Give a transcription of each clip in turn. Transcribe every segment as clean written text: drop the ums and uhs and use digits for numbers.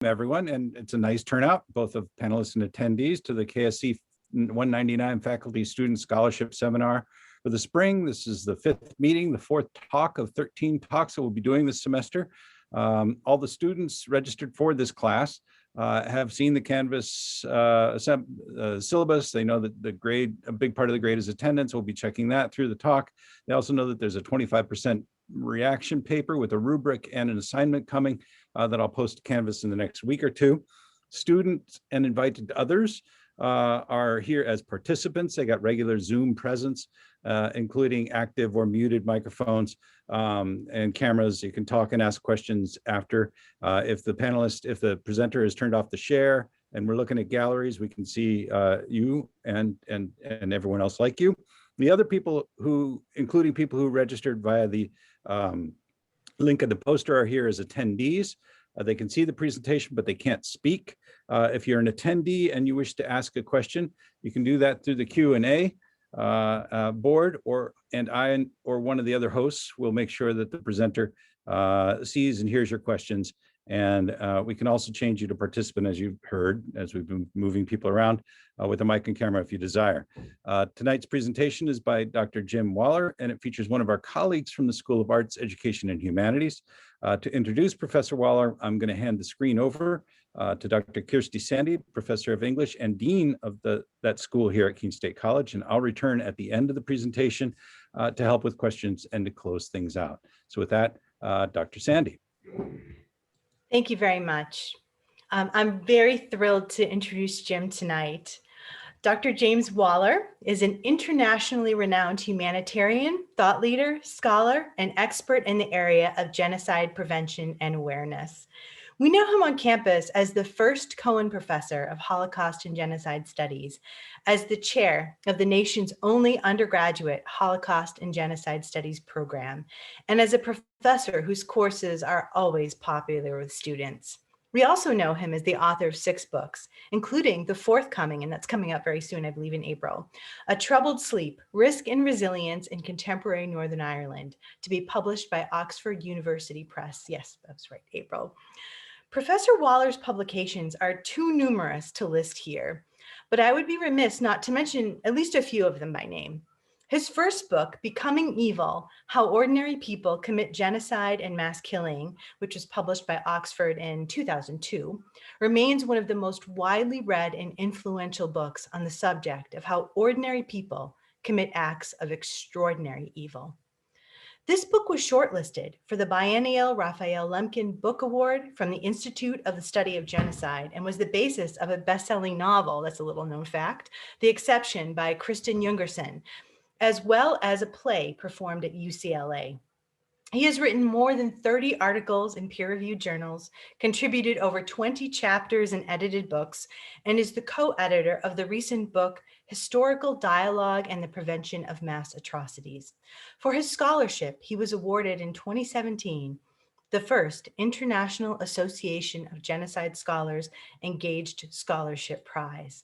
everyone, and it's a nice turnout, both of panelists and attendees, to the KSC 199 Faculty Student Scholarship Seminar for the spring. This is the 5th meeting, the 4th talk of 13 talks that we'll be doing this semester. All the students registered for this class have seen the Canvas syllabus. They know that the grade, a big part of the grade is attendance. We'll be checking that through the talk. They also know that there's a 25% reaction paper with a rubric and an assignment coming that I'll post to Canvas in the next week or two. Students and invited others are here as participants. They got regular Zoom presence, including active or muted microphones and cameras. You can talk and ask questions after. If the presenter has turned off the share and we're looking at galleries, we can see you and everyone else like you. The other people including people who registered via the link in the poster, are here as attendees. They can see the presentation, but they can't speak. If you're an attendee and you wish to ask a question, you can do that through the Q&A board, or one of the other hosts will make sure that the presenter sees and hears your questions. And we can also change you to participant, as you've heard, as we've been moving people around with a mic and camera if you desire. Tonight's presentation is by Dr. Jim Waller, and it features one of our colleagues from the School of Arts, Education, and Humanities. To introduce Professor Waller, I'm going to hand the screen over to Dr. Kirsty Sandy, Professor of English and Dean of that school here at Keene State College, and I'll return at the end of the presentation to help with questions and to close things out. So with that, Dr. Sandy. Thank you very much. I'm very thrilled to introduce Jim tonight. Dr. James Waller is an internationally renowned humanitarian, thought leader, scholar, and expert in the area of genocide prevention and awareness. We know him on campus as the first Cohen Professor of Holocaust and Genocide Studies, as the chair of the nation's only undergraduate Holocaust and Genocide Studies program, and as a professor whose courses are always popular with students. We also know him as the author of 6 books, including the forthcoming, and that's coming up very soon, I believe in April, A Troubled Sleep, Risk and Resilience in Contemporary Northern Ireland, to be published by Oxford University Press. Yes, that's right, April. Professor Waller's publications are too numerous to list here, but I would be remiss not to mention at least a few of them by name. His first book, Becoming Evil, How Ordinary People Commit Genocide and Mass Killing, which was published by Oxford in 2002, remains one of the most widely read and influential books on the subject of how ordinary people commit acts of extraordinary evil. This book was shortlisted for the biennial Raphael Lemkin Book Award from the Institute of the Study of Genocide and was the basis of a best-selling novel, that's a little known fact, The Exception by Kristen Jungerson, as well as a play performed at UCLA. He has written more than 30 articles in peer-reviewed journals, contributed over 20 chapters in edited books, and is the co-editor of the recent book, Historical Dialogue and the Prevention of Mass Atrocities. For his scholarship, he was awarded in 2017 the first International Association of Genocide Scholars Engaged Scholarship Prize.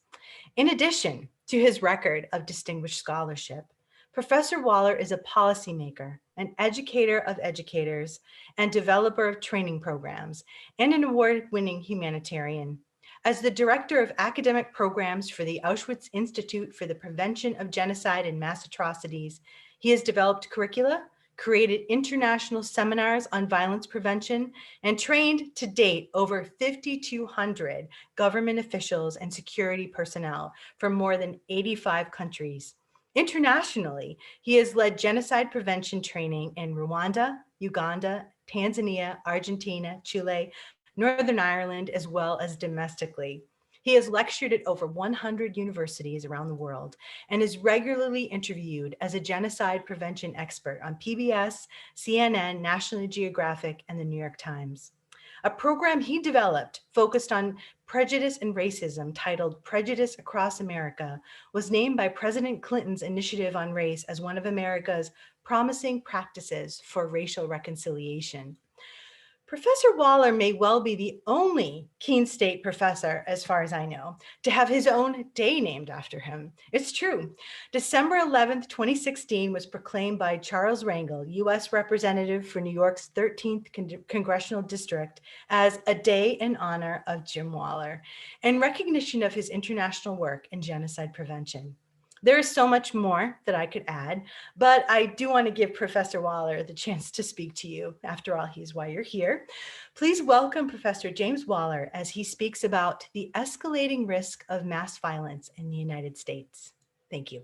In addition to his record of distinguished scholarship, Professor Waller is a policymaker, an educator of educators, and developer of training programs, and an award-winning humanitarian. As the director of academic programs for the Auschwitz Institute for the Prevention of Genocide and Mass Atrocities, he has developed curricula, created international seminars on violence prevention, and trained to date over 5,200 government officials and security personnel from more than 85 countries. Internationally, he has led genocide prevention training in Rwanda, Uganda, Tanzania, Argentina, Chile, Northern Ireland, as well as domestically. He has lectured at over 100 universities around the world and is regularly interviewed as a genocide prevention expert on PBS, CNN, National Geographic, and the New York Times. A program he developed focused on prejudice and racism titled Prejudice Across America was named by President Clinton's Initiative on Race as one of America's promising practices for racial reconciliation. Professor Waller may well be the only Keene State professor, as far as I know, to have his own day named after him. It's true. December 11th, 2016 was proclaimed by Charles Rangel, U.S. Representative for New York's 13th Congressional District, as a day in honor of Jim Waller, in recognition of his international work in genocide prevention. There is so much more that I could add, but I do want to give Professor Waller the chance to speak to you. After all, he's why you're here. Please welcome Professor James Waller as he speaks about the escalating risk of mass violence in the United States. Thank you.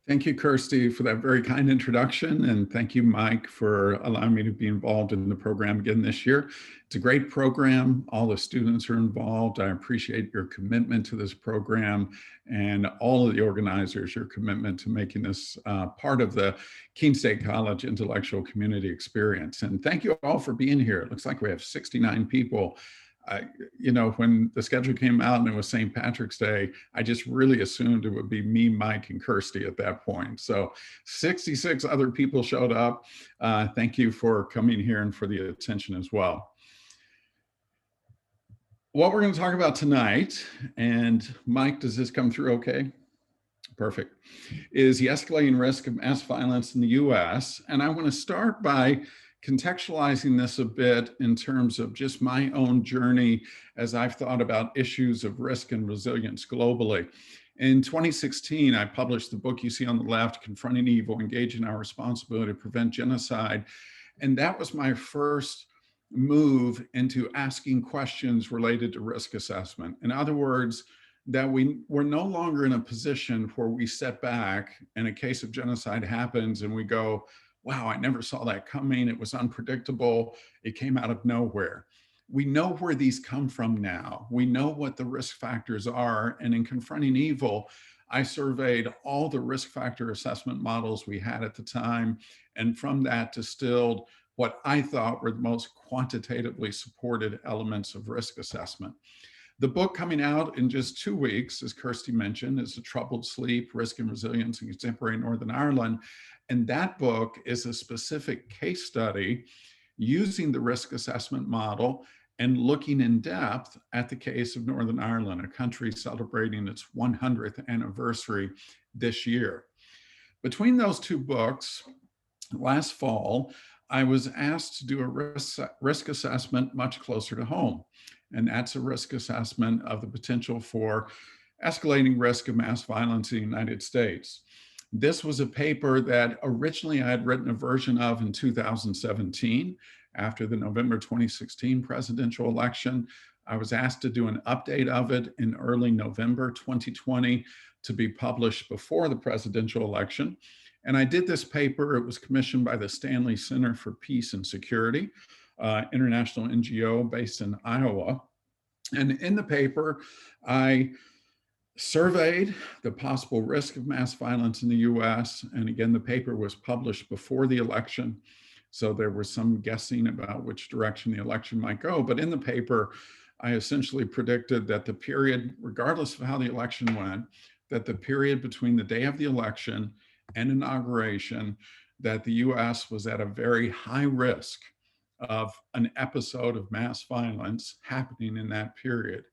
Thank you, Kirsty, for that very kind introduction. And thank you, Mike, for allowing me to be involved in the program again this year. It's a great program. All the students are involved. I appreciate your commitment to this program and all of the organizers, your commitment to making this part of the Keene State College intellectual community experience. And thank you all for being here. It looks like we have 69 people. When the schedule came out and it was St. Patrick's Day, I just really assumed it would be me, Mike, and Kirsty at that point. So 66 other people showed up. Thank you for coming here and for the attention as well. What we're going to talk about tonight, and Mike, does this come through okay? Perfect. Is the escalating risk of mass violence in the US. And I want to start by contextualizing this a bit in terms of just my own journey as I've thought about issues of risk and resilience globally. In 2016, I published the book you see on the left, Confronting Evil, Engaging Our Responsibility to Prevent Genocide. And that was my first move into asking questions related to risk assessment. In other words, that we're no longer in a position where we sit back and a case of genocide happens and we go, wow, I never saw that coming. It was unpredictable. It came out of nowhere. We know where these come from now. We know what the risk factors are. And in Confronting Evil, I surveyed all the risk factor assessment models we had at the time. And from that distilled what I thought were the most quantitatively supported elements of risk assessment. The book coming out in just 2 weeks, as Kirsty mentioned, is A Troubled Sleep, Risk and Resilience in Contemporary Northern Ireland. And that book is a specific case study using the risk assessment model and looking in depth at the case of Northern Ireland, a country celebrating its 100th anniversary this year. Between those two books, last fall, I was asked to do a risk assessment much closer to home. And that's a risk assessment of the potential for escalating risk of mass violence in the United States. This was a paper that originally I had written a version of in 2017 after the November 2016 presidential election. I was asked to do an update of it in early November 2020 to be published before the presidential election. And I did this paper. It was commissioned by the Stanley Center for Peace and Security, international NGO based in Iowa. And in the paper, I surveyed the possible risk of mass violence in the US. And again, the paper was published before the election. So there was some guessing about which direction the election might go. But in the paper, I essentially predicted that the period, regardless of how the election went, that the period between the day of the election and inauguration, that the US was at a very high risk of an episode of mass violence happening in that period.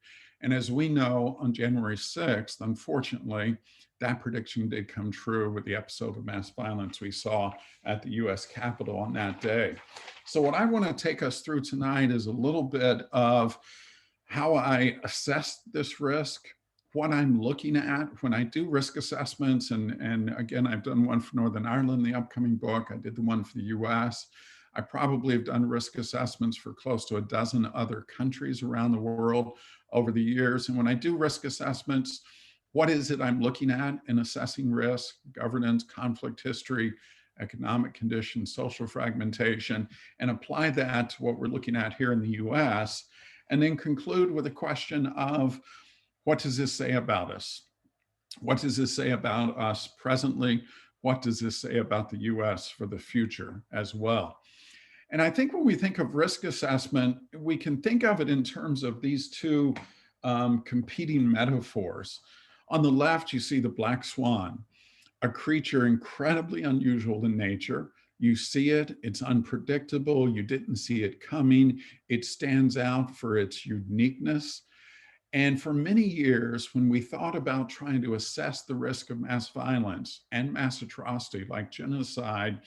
And as we know, on January 6th, unfortunately, that prediction did come true with the episode of mass violence we saw at the US Capitol on that day. So what I want to take us through tonight is a little bit of how I assess this risk, what I'm looking at when I do risk assessments. And again, I've done one for Northern Ireland, the upcoming book. I did the one for the US. I probably have done risk assessments for close to a dozen other countries around the world over the years. And when I do risk assessments, what is it I'm looking at in assessing risk, governance, conflict history, economic conditions, social fragmentation, and apply that to what we're looking at here in the US, and then conclude with a question of, what does this say about us? What does this say about us presently? What does this say about the US for the future as well? And I think when we think of risk assessment, we can think of it in terms of these two competing metaphors. On the left, you see the black swan, a creature incredibly unusual in nature, You see it, it's unpredictable, you didn't see it coming, it stands out for its uniqueness. And for many years, when we thought about trying to assess the risk of mass violence and mass atrocity like genocide,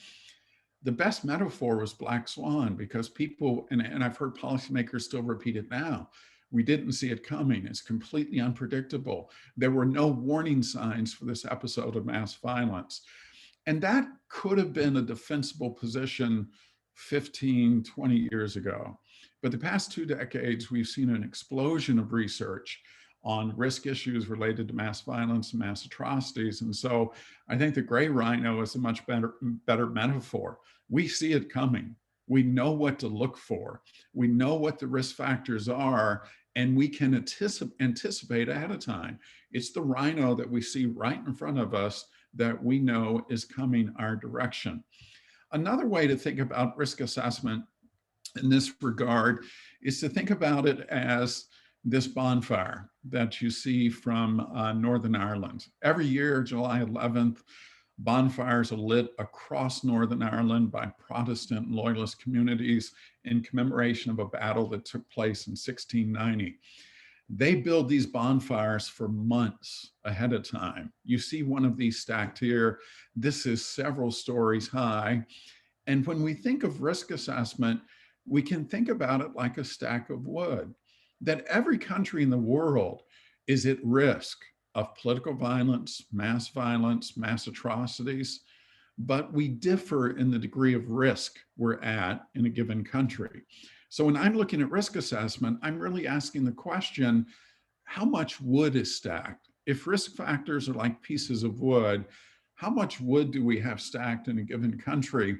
the best metaphor was black swan, because people, and I've heard policymakers still repeat it now, we didn't see it coming. It's completely unpredictable. There were no warning signs for this episode of mass violence. And that could have been a defensible position 15, 20 years ago. But the past 2 decades, we've seen an explosion of research on risk issues related to mass violence and mass atrocities. And so I think the gray rhino is a much better metaphor. We see it coming. We know what to look for. We know what the risk factors are, and we can anticipate ahead of time. It's the rhino that we see right in front of us that we know is coming our direction. Another way to think about risk assessment in this regard is to think about it as this bonfire that you see from Northern Ireland. Every year, July 11th, bonfires are lit across Northern Ireland by Protestant and Loyalist communities in commemoration of a battle that took place in 1690. They build these bonfires for months ahead of time. You see one of these stacked here. This is several stories high. And when we think of risk assessment, we can think about it like a stack of wood, that every country in the world is at risk of political violence, mass atrocities, but we differ in the degree of risk we're at in a given country. So when I'm looking at risk assessment, I'm really asking the question, how much wood is stacked? If risk factors are like pieces of wood, how much wood do we have stacked in a given country?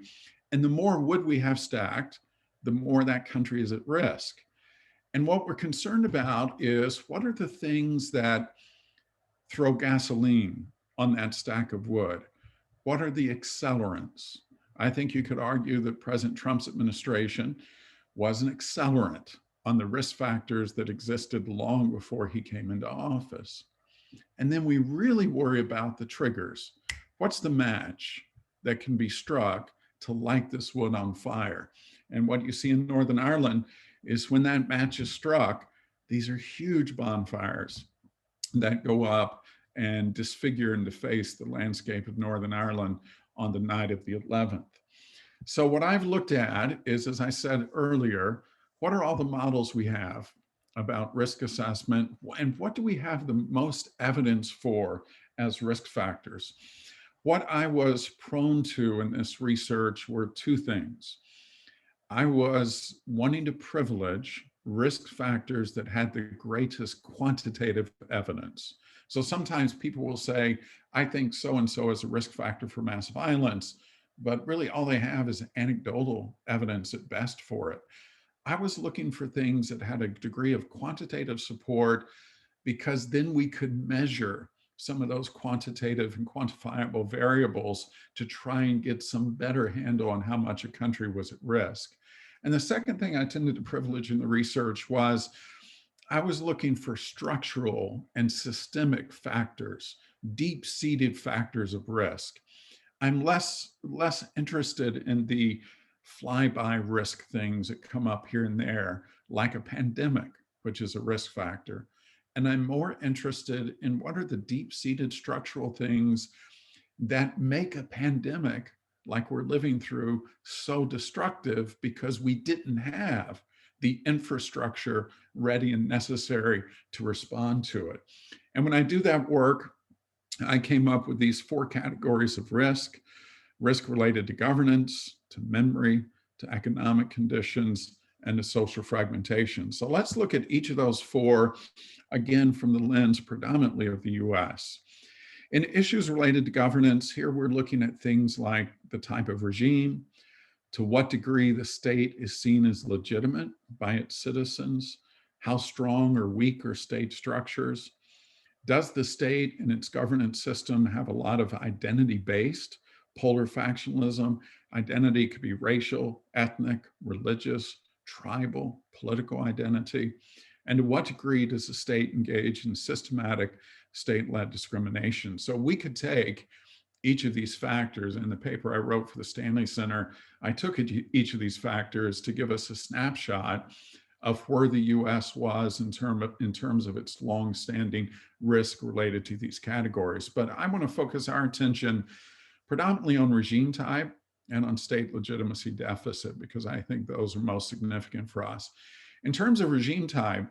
And the more wood we have stacked, the more that country is at risk. And what we're concerned about is, what are the things that throw gasoline on that stack of wood? What are the accelerants? I think you could argue that President Trump's administration was an accelerant on the risk factors that existed long before he came into office. And then we really worry about the triggers. What's the match that can be struck to light this wood on fire? And what you see in Northern Ireland is, when that match is struck, these are huge bonfires that go up and disfigure and deface the landscape of Northern Ireland on the night of the 11th. So what I've looked at is, as I said earlier, what are all the models we have about risk assessment, and what do we have the most evidence for as risk factors? What I was prone to in this research were two things. I was wanting to privilege risk factors that had the greatest quantitative evidence. So sometimes people will say, I think so-and-so is a risk factor for mass violence, but really all they have is anecdotal evidence at best for it. I was looking for things that had a degree of quantitative support, because then we could measure some of those quantitative and quantifiable variables to try and get some better handle on how much a country was at risk. And the second thing I tended to privilege in the research was, I was looking for structural and systemic factors, deep-seated factors of risk. I'm less interested in the flyby risk things that come up here and there, like a pandemic, which is a risk factor. And I'm more interested in, what are the deep-seated structural things that make a pandemic like we're living through so destructive, because we didn't have the infrastructure ready and necessary to respond to it. And when I do that work, I came up with these 4 categories of risk: risk related to governance, to memory, to economic conditions, and to social fragmentation. So let's look at each of those 4, again, from the lens predominantly of the US. In issues related to governance, here we're looking at things like the type of regime, to what degree the state is seen as legitimate by its citizens, how strong or weak are state structures. Does the state and its governance system have a lot of identity-based polar factionalism? Identity could be racial, ethnic, religious, tribal, political identity. And to what degree does the state engage in systematic state-led discrimination? So we could take each of these factors. In the paper I wrote for the Stanley Center, I took each of these factors to give us a snapshot of where the US was in terms of its longstanding risk related to these categories. But I want to focus our attention predominantly on regime type and on state legitimacy deficit, because I think those are most significant for us. In terms of regime type,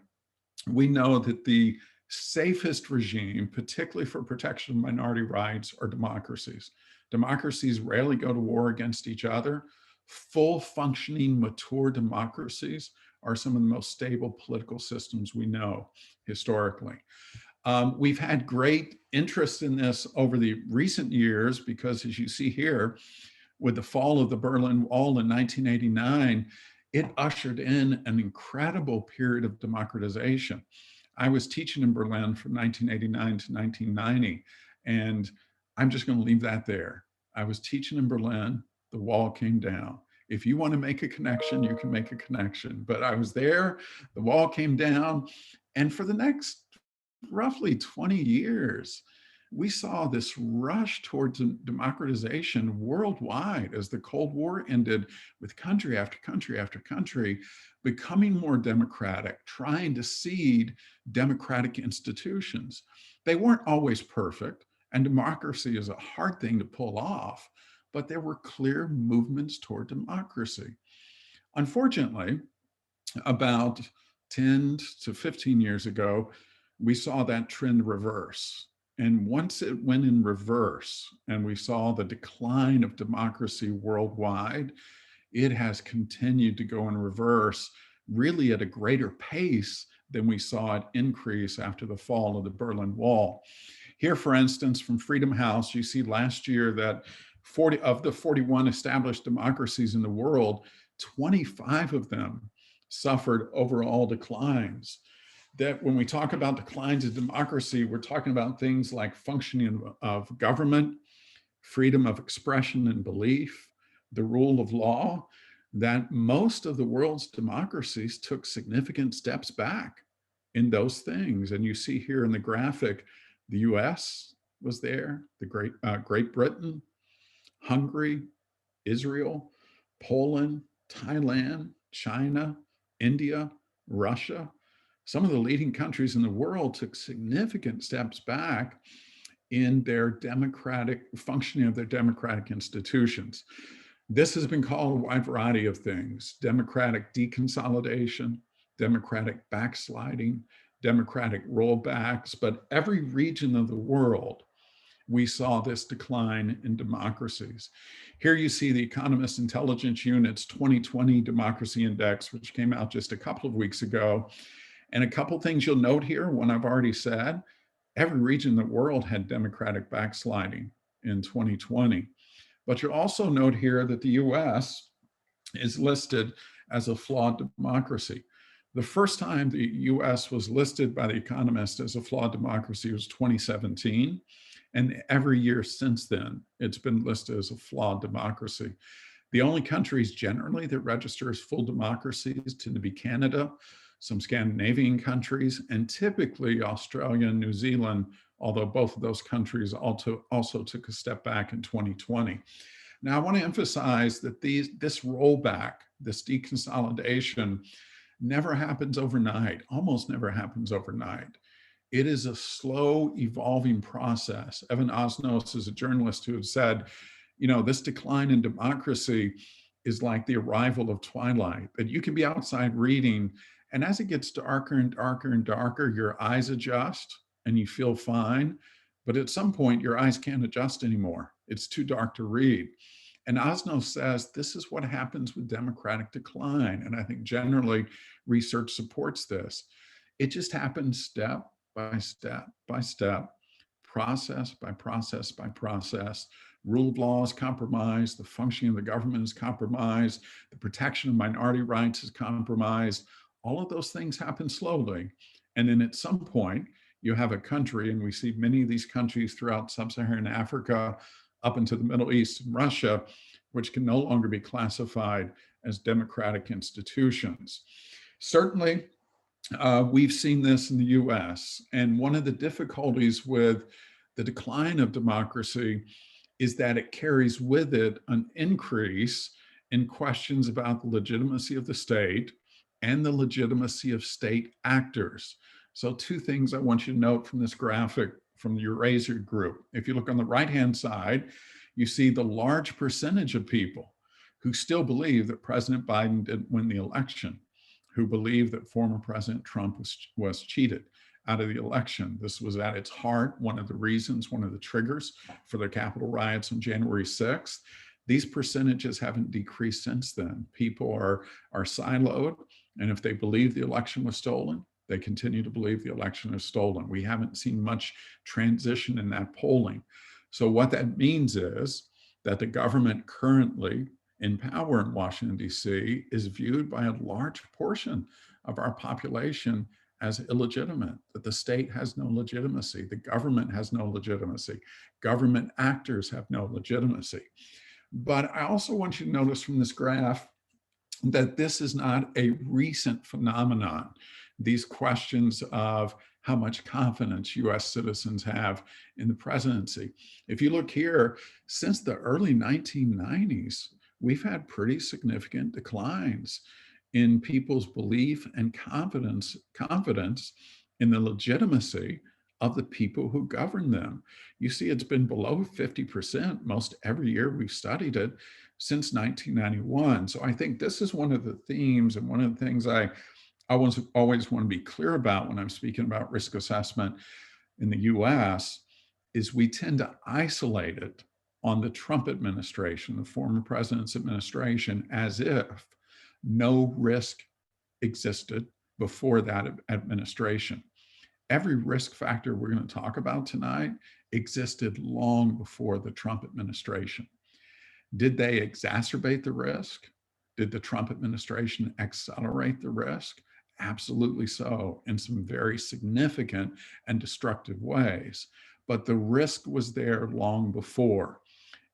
we know that the safest regime, particularly for protection of minority rights, are democracies. Democracies rarely go to war against each other. Full functioning, mature democracies are some of the most stable political systems we know historically. We've had great interest in this over the recent years because, as you see here, with the fall of the Berlin Wall in 1989, it ushered in an incredible period of democratization. I was teaching in Berlin from 1989 to 1990, and I'm just going to leave that there. I was teaching in Berlin, the wall came down. If you want to make a connection, you can make a connection. But I was there, the wall came down, and for the next roughly 20 years, we saw this rush towards democratization worldwide as the Cold War ended, with country after country after country becoming more democratic, trying to seed democratic institutions. They weren't always perfect, and democracy is a hard thing to pull off, but there were clear movements toward democracy. Unfortunately, about 10 to 15 years ago, we saw that trend reverse. And once it went in reverse and we saw the decline of democracy worldwide, it has continued to go in reverse, really at a greater pace than we saw it increase after the fall of the Berlin Wall. Here, for instance, from Freedom House, you see last year that 40 of the 41 established democracies in the world, 25 of them suffered overall declines. That when we talk about declines of democracy, we're talking about things like functioning of government, freedom of expression and belief, the rule of law, that most of the world's democracies took significant steps back in those things. And you see here in the graphic, the US was there, the Great Britain, Hungary, Israel, Poland, Thailand, China, India, Russia. Some of the leading countries in the world took significant steps back in their democratic functioning of their democratic institutions. This has been called a wide variety of things: democratic deconsolidation, democratic backsliding, democratic rollbacks. But every region of the world, we saw this decline in democracies. Here you see the Economist Intelligence Unit's 2020 Democracy Index, which came out just a couple of weeks ago. And a couple things you'll note here, one I've already said: every region in the world had democratic backsliding in 2020. But you'll also note here that the US is listed as a flawed democracy. The first time the US was listed by The Economist as a flawed democracy was 2017. And every year since then, it's been listed as a flawed democracy. The only countries generally that register as full democracies tend to be Canada, some Scandinavian countries, and typically Australia and New Zealand, although both of those countries also took a step back in 2020. Now, I want to emphasize that this rollback, this deconsolidation, never happens overnight, almost never happens overnight. It is a slow evolving process. Evan Osnos is a journalist who has said, this decline in democracy is like the arrival of twilight, that you can be outside reading, and as it gets darker and darker and darker, your eyes adjust and you feel fine. But at some point, your eyes can't adjust anymore. It's too dark to read. And Osnos says this is what happens with democratic decline. And I think generally research supports this. It just happens step by step by step, process by process by process. Rule of law is compromised, the functioning of the government is compromised, the protection of minority rights is compromised. All of those things happen slowly. And then at some point, you have a country, and we see many of these countries throughout sub-Saharan Africa, up into the Middle East and Russia, which can no longer be classified as democratic institutions. Certainly, we've seen this in the US, and one of the difficulties with the decline of democracy is that it carries with it an increase in questions about the legitimacy of the state and the legitimacy of state actors. So two things I want you to note from this graphic from the Eurasia group. If you look on the right-hand side, you see the large percentage of people who still believe that President Biden didn't win the election, who believe that former President Trump was cheated out of the election. This was at its heart one of the reasons, one of the triggers for the Capitol riots on January 6th. These percentages haven't decreased since then. People are siloed, and if they believe the election was stolen, they continue to believe the election is stolen. We haven't seen much transition in that polling. So what that means is that the government currently in power in Washington, D.C. is viewed by a large portion of our population as illegitimate, that the state has no legitimacy, the government has no legitimacy, government actors have no legitimacy. But I also want you to notice from this graph that this is not a recent phenomenon. These questions of how much confidence US citizens have in the presidency. If you look here, since the early 1990s, we've had pretty significant declines in people's belief and confidence in the legitimacy of the people who govern them. You see, it's been below 50% most every year we've studied it since 1991. So I think this is one of the themes and one of the things I always want to be clear about when I'm speaking about risk assessment in the US is we tend to isolate it on the Trump administration, the former president's administration, as if no risk existed before that administration. Every risk factor we're going to talk about tonight existed long before the Trump administration. Did they exacerbate the risk? Did the Trump administration accelerate the risk? Absolutely so, in some very significant and destructive ways. But the risk was there long before.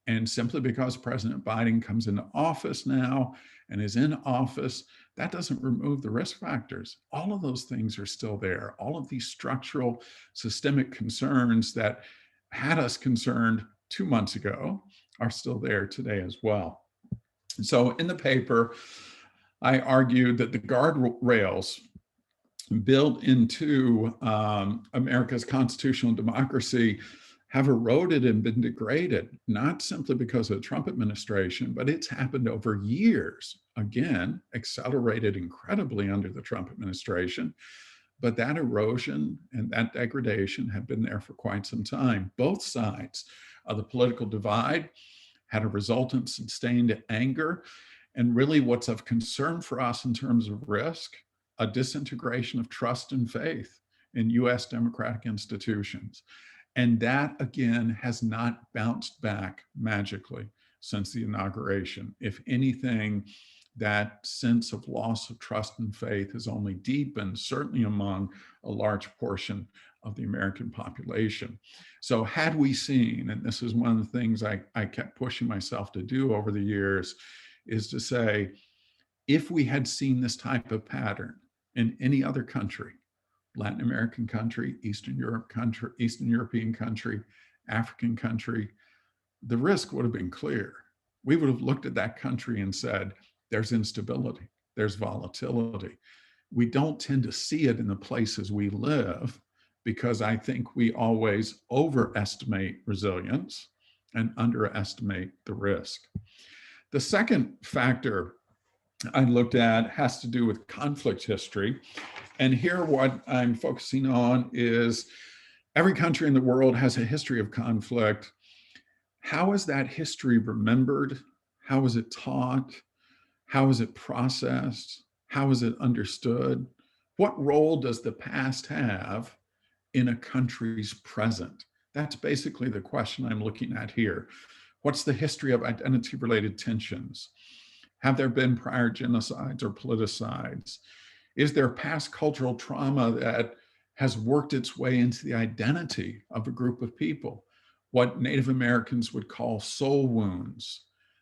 And simply because President Biden comes into office now and is in office, that doesn't remove the risk factors. All of those things are still there. All of these structural systemic concerns that had us concerned 2 months ago are still there today as well. So in the paper, I argued that the guardrails built into America's constitutional democracy have eroded and been degraded, not simply because of the Trump administration, but it's happened over years. Again, accelerated incredibly under the Trump administration, but that erosion and that degradation have been there for quite some time. Both sides of the political divide had a resultant sustained anger, and really what's of concern for us in terms of risk, a disintegration of trust and faith in US democratic institutions. And that, again, has not bounced back magically since the inauguration. If anything, that sense of loss of trust and faith has only deepened, certainly among a large portion of the American population. So had we seen, and this is one of the things I kept pushing myself to do over the years, is to say, if we had seen this type of pattern in any other country, Latin American country, Eastern European country, African country, the risk would have been clear. We would have looked at that country and said, there's instability, there's volatility. We don't tend to see it in the places we live because I think we always overestimate resilience and underestimate the risk. The second factor I looked at has to do with conflict history. And here what I'm focusing on is every country in the world has a history of conflict. How is that history remembered? How is it taught? How is it processed? How is it understood? What role does the past have in a country's present? That's basically the question I'm looking at here. What's the history of identity-related tensions? Have there been prior genocides or politicides? Is there past cultural trauma that has worked its way into the identity of a group of people? What Native Americans would call soul wounds,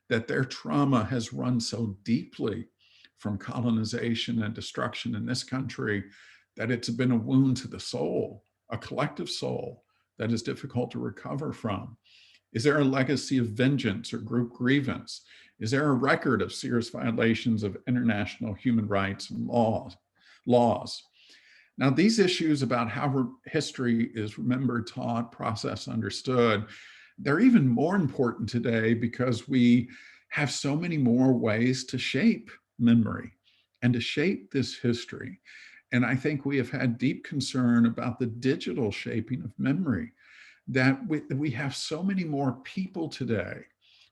that their trauma has run so deeply from colonization and destruction in this country that it's been a wound to the soul, a collective soul that is difficult to recover from. Is there a legacy of vengeance or group grievance? Is there a record of serious violations of international human rights and laws? Now, these issues about how history is remembered, taught, processed, understood, they're even more important today because we have so many more ways to shape memory and to shape this history. And I think we have had deep concern about the digital shaping of memory, that we have so many more people today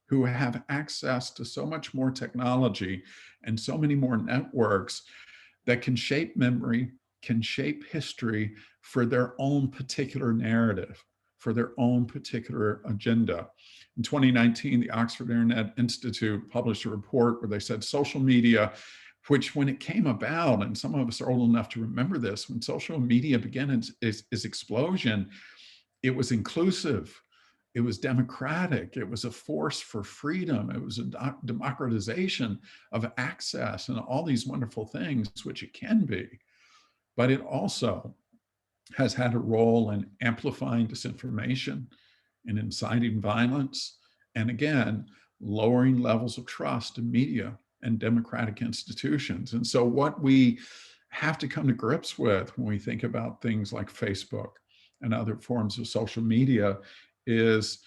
who have access to so much more technology and so many more networks that can shape memory, can shape history for their own particular narrative, for their own particular agenda. In 2019, the Oxford Internet Institute published a report where they said social media, which when it came about, and some of us are old enough to remember this, when social media began its explosion, it was inclusive, it was democratic, it was a force for freedom, it was a democratization of access and all these wonderful things, which it can be. But it also has had a role in amplifying disinformation and inciting violence, and again, lowering levels of trust in media and democratic institutions. And so what we have to come to grips with when we think about things like Facebook and other forms of social media is,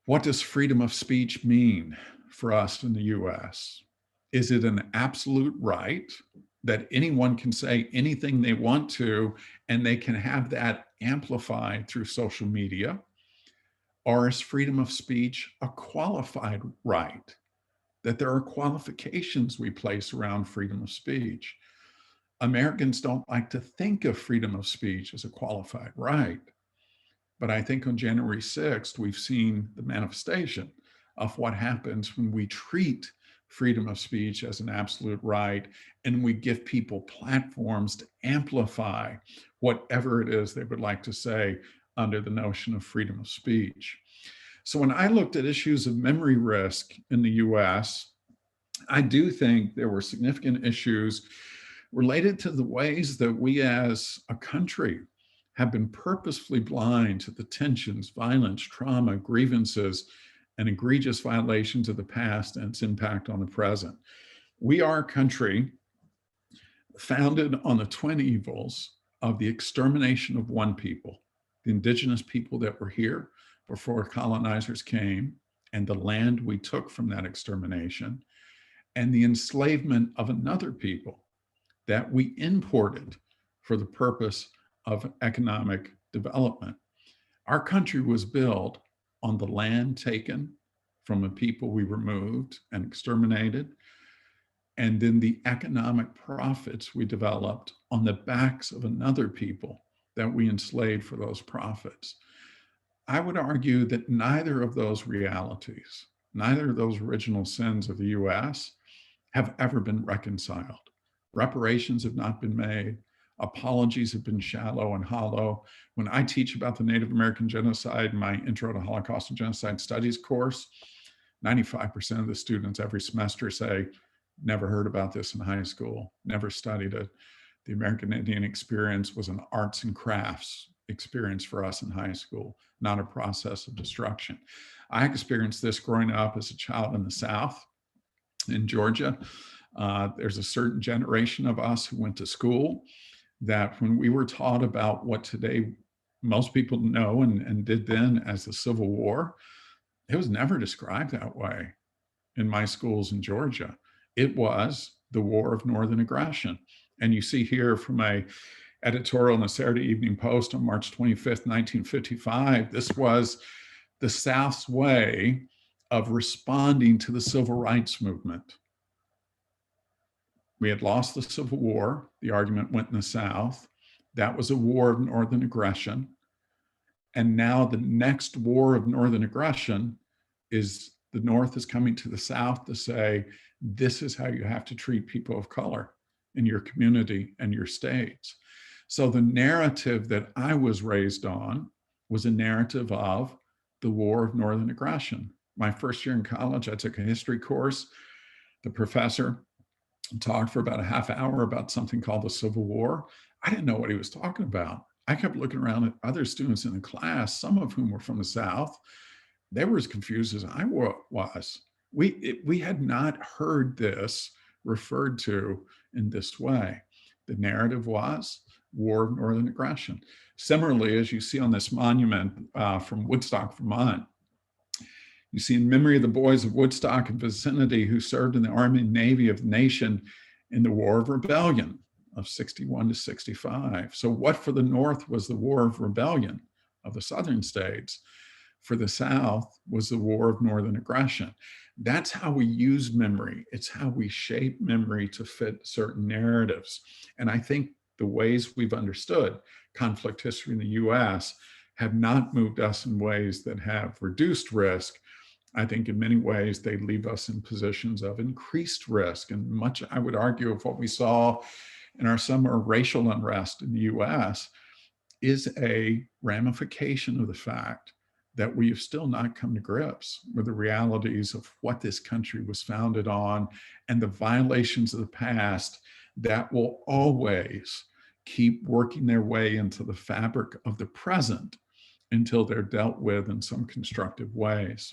what does freedom of speech mean for us in the US? Is it an absolute right that anyone can say anything they want to and they can have that amplified through social media? Or is freedom of speech a qualified right? That there are qualifications we place around freedom of speech. Americans don't like to think of freedom of speech as a qualified right. But I think on January 6th, we've seen the manifestation of what happens when we treat freedom of speech as an absolute right, and we give people platforms to amplify whatever it is they would like to say under the notion of freedom of speech. So when I looked at issues of memory risk in the US, I do think there were significant issues related to the ways that we as a country have been purposefully blind to the tensions, violence, trauma, grievances, and egregious violations of the past and its impact on the present. We are a country founded on the twin evils of the extermination of one people, the indigenous people that were here before colonizers came, and the land we took from that extermination, and the enslavement of another people that we imported for the purpose of economic development. Our country was built on the land taken from a people we removed and exterminated, and then the economic profits we developed on the backs of another people that we enslaved for those profits. I would argue that neither of those realities, neither of those original sins of the US have ever been reconciled. Reparations have not been made. Apologies have been shallow and hollow. When I teach about the Native American genocide in my Intro to Holocaust and Genocide Studies course, 95% of the students every semester say, never heard about this in high school, never studied it. The American Indian experience was an arts and crafts experience for us in high school, not a process of destruction. I experienced this growing up as a child in the South, in Georgia. There's a certain generation of us who went to school that when we were taught about what today most people know and did then as the Civil War, it was never described that way in my schools in Georgia. It was the War of Northern Aggression. And you see here from a editorial in the Saturday Evening Post on March 25th, 1955, this was the South's way of responding to the civil rights movement. We had lost the Civil War. The argument went in the South. That was a war of Northern aggression. And now the next war of Northern aggression is the North is coming to the South to say, this is how you have to treat people of color in your community and your states. So the narrative that I was raised on was a narrative of the war of Northern aggression. My first year in college, I took a history course. The professor talked for about a half hour about something called the Civil War. I didn't know what he was talking about. I kept looking around at other students in the class, some of whom were from the South, they were as confused as I was. We had not heard this referred to in this way. The narrative was war of northern aggression. Similarly, as you see on this monument from Woodstock, Vermont, you see in memory of the boys of Woodstock and vicinity who served in the Army and Navy of the nation in the War of Rebellion of 61 to 65. So what for the North was the War of Rebellion of the Southern states? For the South was the War of Northern Aggression. That's how we use memory. It's how we shape memory to fit certain narratives. And I think the ways we've understood conflict history in the US have not moved us in ways that have reduced risk. I think in many ways they leave us in positions of increased risk. And much, I would argue, of what we saw in our summer racial unrest in the US is a ramification of the fact that we have still not come to grips with the realities of what this country was founded on and the violations of the past that will always keep working their way into the fabric of the present until they're dealt with in some constructive ways.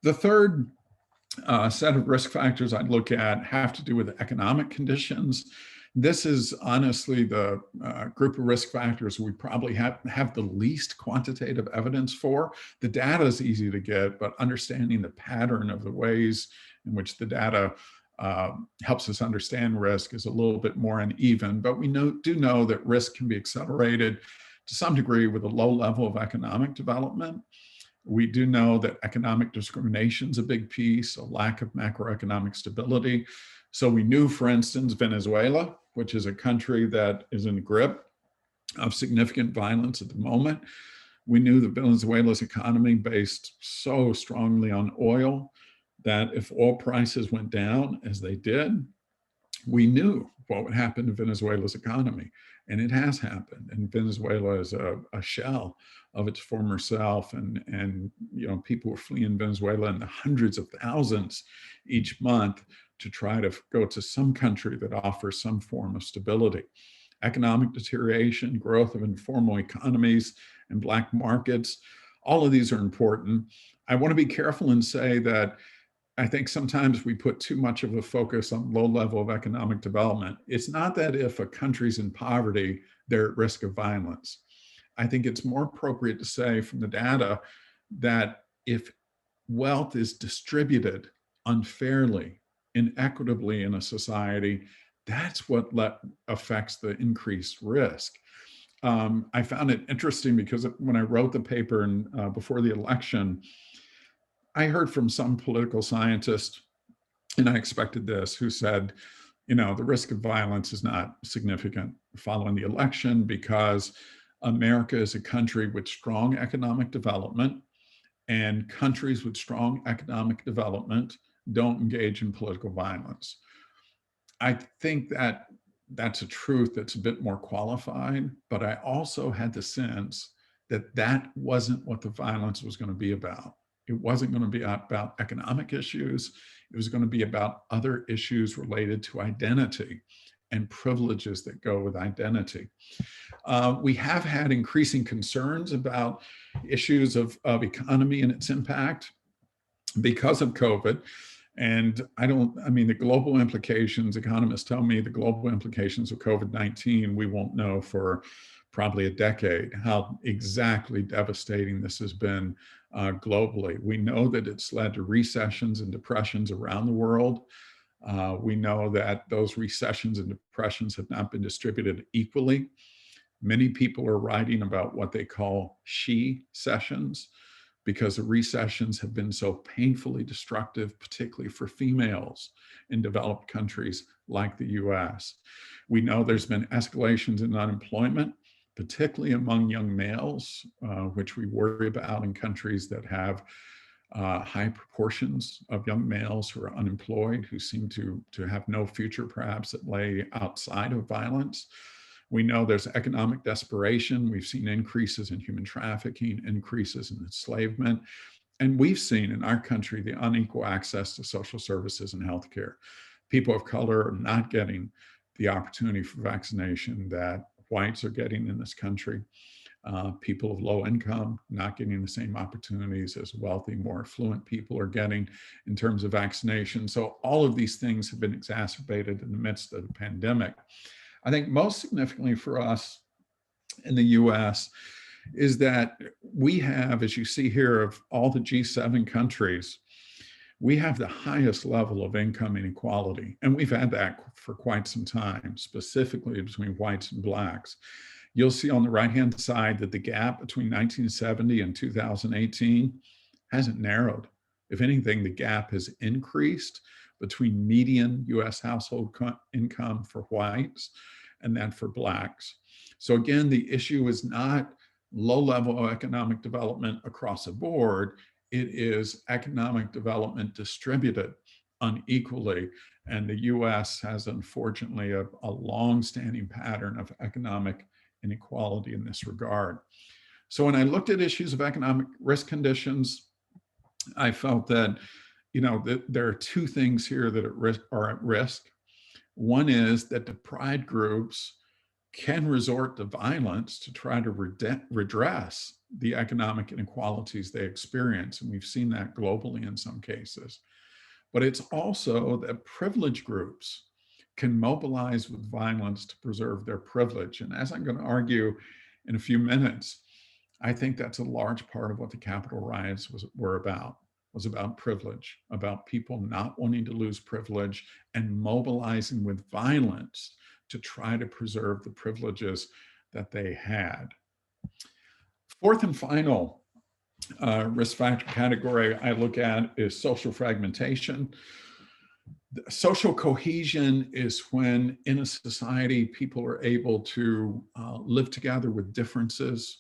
The third set of risk factors I'd look at have to do with economic conditions. This is honestly the group of risk factors we probably have the least quantitative evidence for. The data is easy to get, but understanding the pattern of the ways in which the data helps us understand risk is a little bit more uneven. But we do know that risk can be accelerated to some degree with a low level of economic development. We do know that economic discrimination is a big piece, a lack of macroeconomic stability. So we knew, for instance, Venezuela, which is a country that is in the grip of significant violence at the moment. We knew that Venezuela's economy based so strongly on oil that if oil prices went down as they did, we knew what would happen to Venezuela's economy. And it has happened. And Venezuela is a shell of its former self. And you know, people were fleeing Venezuela in the hundreds of thousands each month to try to go to some country that offers some form of stability. Economic deterioration, growth of informal economies and black markets, all of these are important. I want to be careful and say that I think sometimes we put too much of a focus on low level of economic development. It's not that if a country's in poverty, they're at risk of violence. I think it's more appropriate to say from the data that if wealth is distributed unfairly, inequitably in a society, that's what affects the increased risk. I found it interesting because when I wrote the paper before the election, I heard from some political scientist, and I expected this, who said, you know, the risk of violence is not significant following the election because America is a country with strong economic development, and countries with strong economic development don't engage in political violence. I think that that's a truth that's a bit more qualified, but I also had the sense that that wasn't what the violence was going to be about. It wasn't going to be about economic issues. It was going to be about other issues related to identity and privileges that go with identity. We have had increasing concerns about issues of economy and its impact because of COVID. And the global implications, economists tell me the global implications of COVID-19, we won't know for probably a decade how exactly devastating this has been globally. We know that it's led to recessions and depressions around the world. We know that those recessions and depressions have not been distributed equally. Many people are writing about what they call she-cessions because the recessions have been so painfully destructive, particularly for females in developed countries like the US. We know there's been escalations in unemployment, particularly among young males, which we worry about in countries that have high proportions of young males who are unemployed, who seem to have no future perhaps that lay outside of violence. We know there's economic desperation. We've seen increases in human trafficking, increases in enslavement. And we've seen in our country the unequal access to social services and healthcare. People of color are not getting the opportunity for vaccination that whites are getting in this country. people of low income not getting the same opportunities as wealthy, more affluent people are getting in terms of vaccination. So all of these things have been exacerbated in the midst of the pandemic. I think most significantly for us in the US is that we have, as you see here, of all the G7 countries, we have the highest level of income inequality. And we've had that for quite some time, specifically between whites and blacks. You'll see on the right-hand side that the gap between 1970 and 2018 hasn't narrowed. If anything, the gap has increased between median US household income for whites and that for blacks. So again, the issue is not low-level economic development across the board. It is economic development distributed unequally. And the US has, unfortunately, a long-standing pattern of economic inequality in this regard. So when I looked at issues of economic risk conditions, I felt that, there are two things here that are at risk. One is that deprived groups can resort to violence to try to redress the economic inequalities they experience. And we've seen that globally in some cases. But it's also that privileged groups can mobilize with violence to preserve their privilege. And as I'm going to argue in a few minutes, I think that's a large part of what the Capitol riots were about privilege, about people not wanting to lose privilege and mobilizing with violence to try to preserve the privileges that they had. Fourth and final risk factor category I look at is social fragmentation. Social cohesion is when in a society people are able to live together with differences.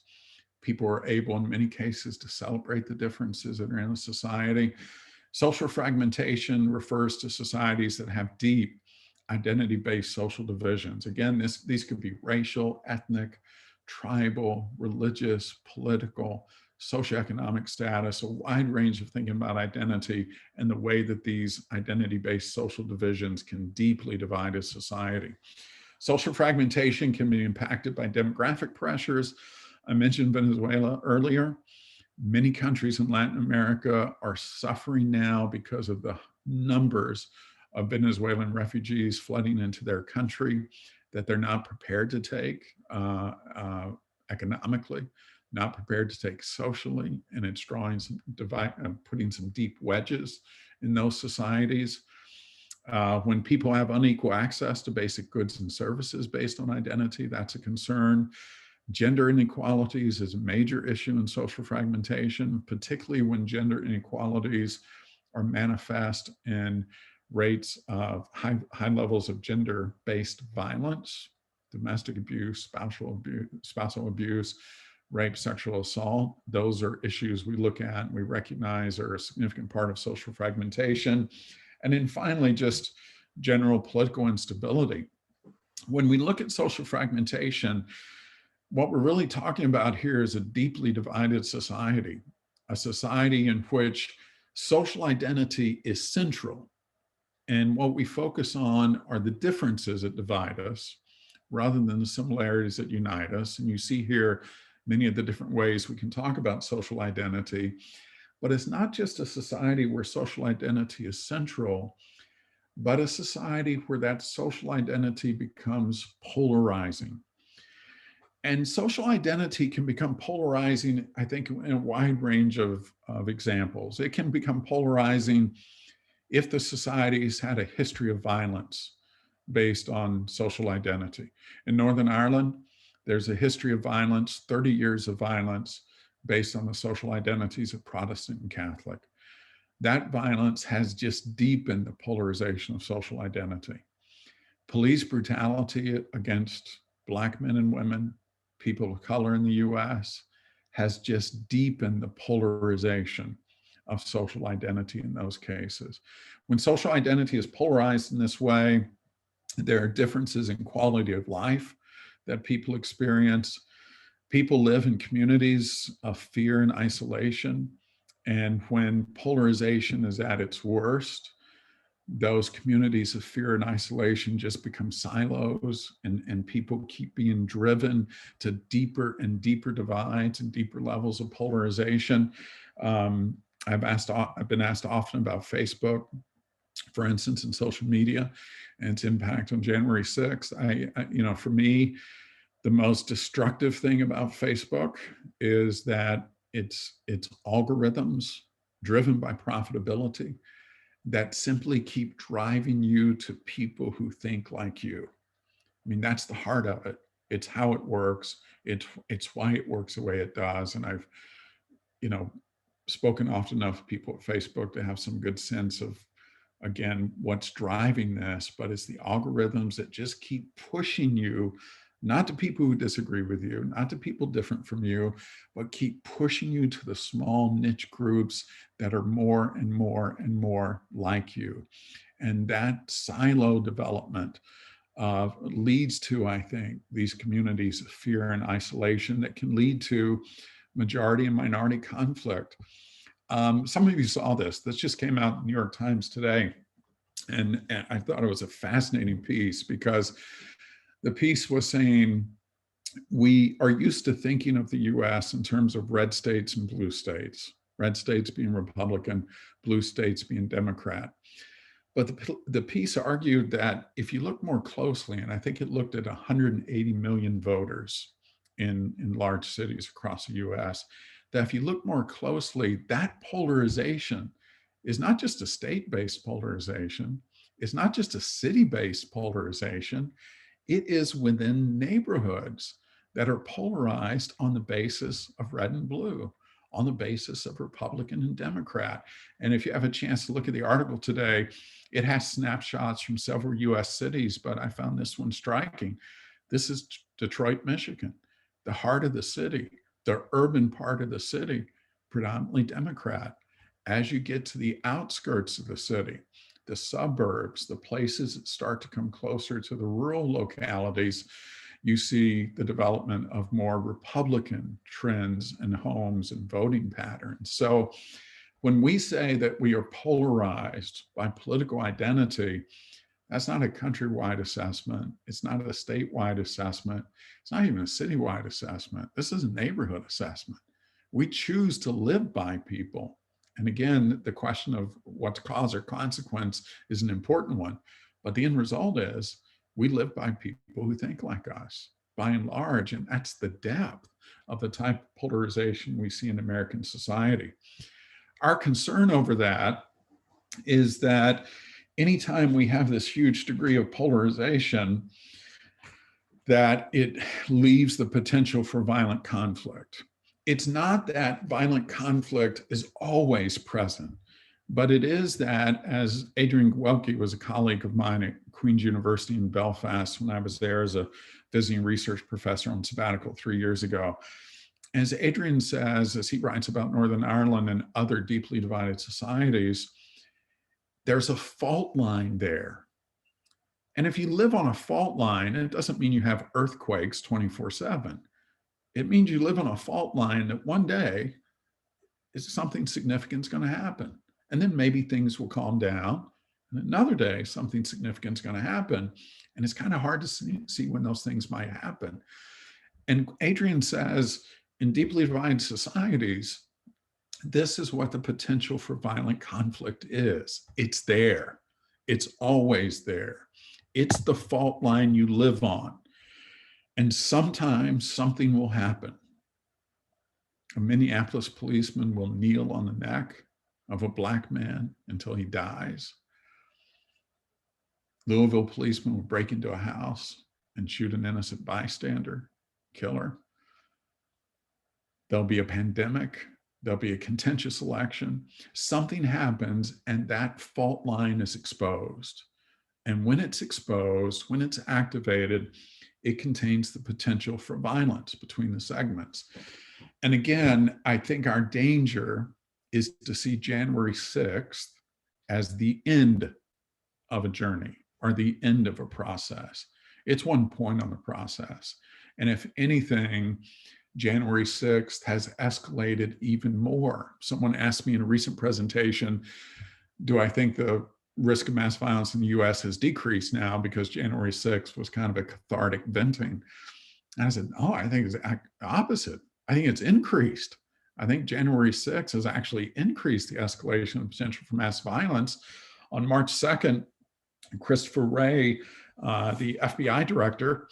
People are able, in many cases, to celebrate the differences that are in a society. Social fragmentation refers to societies that have deep identity-based social divisions. Again, these could be racial, ethnic, tribal, religious, political, socioeconomic status, a wide range of thinking about identity and the way that these identity-based social divisions can deeply divide a society. Social fragmentation can be impacted by demographic pressures. I mentioned Venezuela earlier. Many countries in Latin America are suffering now because of the numbers of Venezuelan refugees flooding into their country that they're not prepared to take economically, not prepared to take socially, and it's drawing some putting some deep wedges in those societies. When people have unequal access to basic goods and services based on identity, that's a concern. Gender inequalities is a major issue in social fragmentation, particularly when gender inequalities are manifest in rates of high levels of gender-based violence, domestic abuse, spousal abuse, rape, sexual assault. Those are issues we look at and we recognize are a significant part of social fragmentation. And then finally, just general political instability. When we look at social fragmentation, what we're really talking about here is a deeply divided society, a society in which social identity is central. And what we focus on are the differences that divide us rather than the similarities that unite us. And you see here many of the different ways we can talk about social identity. But it's not just a society where social identity is central, but a society where that social identity becomes polarizing. And social identity can become polarizing, I think, in a wide range of examples. It can become polarizing if the society's had a history of violence based on social identity. In Northern Ireland, there's a history of violence, 30 years of violence based on the social identities of Protestant and Catholic. That violence has just deepened the polarization of social identity. Police brutality against Black men and women, people of color in the US, has just deepened the polarization of social identity in those cases. When social identity is polarized in this way, there are differences in quality of life that people experience. People live in communities of fear and isolation. And when polarization is at its worst, those communities of fear and isolation just become silos, and people keep being driven to deeper and deeper divides and deeper levels of polarization. I've been asked often about Facebook, for instance, in social media, and its impact on January 6th. For me, the most destructive thing about Facebook is that it's algorithms driven by profitability that simply keep driving you to people who think like you. I mean, that's the heart of it. It's how it works. It's why it works the way it does. And I've, spoken often enough to people at Facebook to have some good sense of, again, what's driving this, but it's the algorithms that just keep pushing you, not to people who disagree with you, not to people different from you, but keep pushing you to the small niche groups that are more and more and more like you. And that silo development leads to, I think, these communities of fear and isolation that can lead to majority and minority conflict. Some of you saw this. This just came out in the New York Times today. And I thought it was a fascinating piece, because the piece was saying we are used to thinking of the US in terms of red states and blue states, red states being Republican, blue states being Democrat. But the piece argued that if you look more closely, and I think it looked at 180 million voters in large cities across the US, that if you look more closely, that polarization is not just a state-based polarization, it's not just a city-based polarization, it is within neighborhoods that are polarized on the basis of red and blue, on the basis of Republican and Democrat. And if you have a chance to look at the article today, it has snapshots from several US cities, but I found this one striking. This is Detroit, Michigan, the heart of the city, the urban part of the city, predominantly Democrat. As you get to the outskirts of the city, the suburbs, the places that start to come closer to the rural localities, you see the development of more Republican trends and homes and voting patterns. So when we say that we are polarized by political identity, that's not a countrywide assessment. It's not a statewide assessment. It's not even a citywide assessment. This is a neighborhood assessment. We choose to live by people. And again, the question of what's cause or consequence is an important one. But the end result is we live by people who think like us, by and large. And that's the depth of the type of polarization we see in American society. Our concern over that is that anytime we have this huge degree of polarization, that it leaves the potential for violent conflict. It's not that violent conflict is always present, but it is that, as Adrian Gwelke was a colleague of mine at Queen's University in Belfast when I was there as a visiting research professor on sabbatical 3 years ago. As Adrian says, as he writes about Northern Ireland and other deeply divided societies, there's a fault line there. And if you live on a fault line, it doesn't mean you have earthquakes 24/7. It means you live on a fault line that one day is something significant is going to happen. And then maybe things will calm down. And another day, something significant is going to happen. And it's kind of hard to see when those things might happen. And Adrian says, in deeply divided societies, this is what the potential for violent conflict is. It's there. It's always there. It's the fault line you live on. And sometimes something will happen. A Minneapolis policeman will kneel on the neck of a Black man until he dies. Louisville policeman will break into a house and shoot an innocent bystander, kill her. There'll be a pandemic. There'll be a contentious election. Something happens and that fault line is exposed. And when it's exposed, when it's activated, it contains the potential for violence between the segments. And again, I think our danger is to see January 6th as the end of a journey or the end of a process. It's one point on the process. And if anything, January 6th has escalated even more. Someone asked me in a recent presentation, do I think the risk of mass violence in the US has decreased now because January 6th was kind of a cathartic venting. And I said, oh, I think it's the opposite. I think it's increased. I think January 6th has actually increased the escalation of potential for mass violence. On March 2nd, Christopher Wray, the FBI director,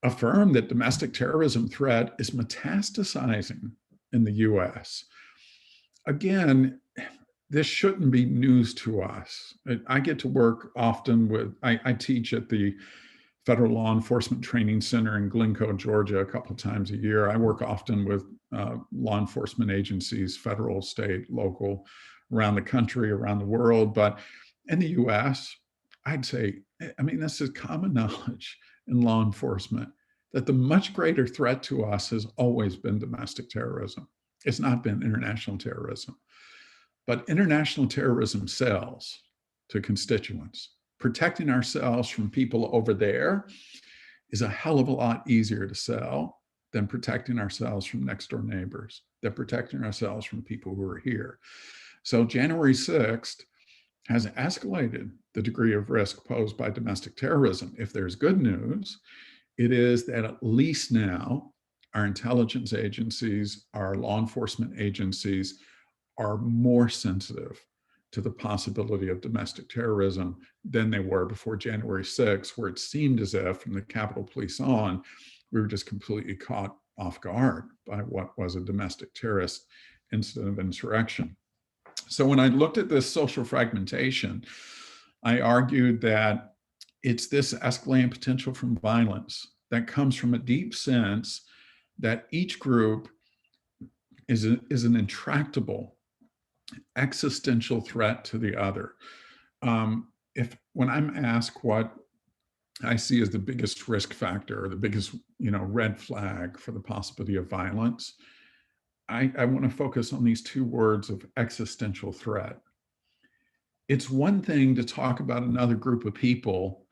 affirmed that domestic terrorism threat is metastasizing in the US. Again, this shouldn't be news to us. I get to work often with, I teach at the Federal Law Enforcement Training Center in Glencoe, Georgia, a couple of times a year. I work often with law enforcement agencies, federal, state, local, around the country, around the world. But in the US, I'd say, I mean, this is common knowledge in law enforcement that the much greater threat to us has always been domestic terrorism. It's not been international terrorism. But international terrorism sells to constituents. Protecting ourselves from people over there is a hell of a lot easier to sell than protecting ourselves from next door neighbors, than protecting ourselves from people who are here. So January 6th has escalated the degree of risk posed by domestic terrorism. If there's good news, it is that at least now our intelligence agencies, our law enforcement agencies are more sensitive to the possibility of domestic terrorism than they were before January 6th, where it seemed as if from the Capitol Police on, we were just completely caught off guard by what was a domestic terrorist incident of insurrection. So when I looked at this social fragmentation, I argued that it's this escalating potential from violence that comes from a deep sense that each group is an intractable existential threat to the other. When I'm asked what I see as the biggest risk factor or the biggest, red flag for the possibility of violence, I want to focus on these two words of existential threat. It's one thing to talk about another group of people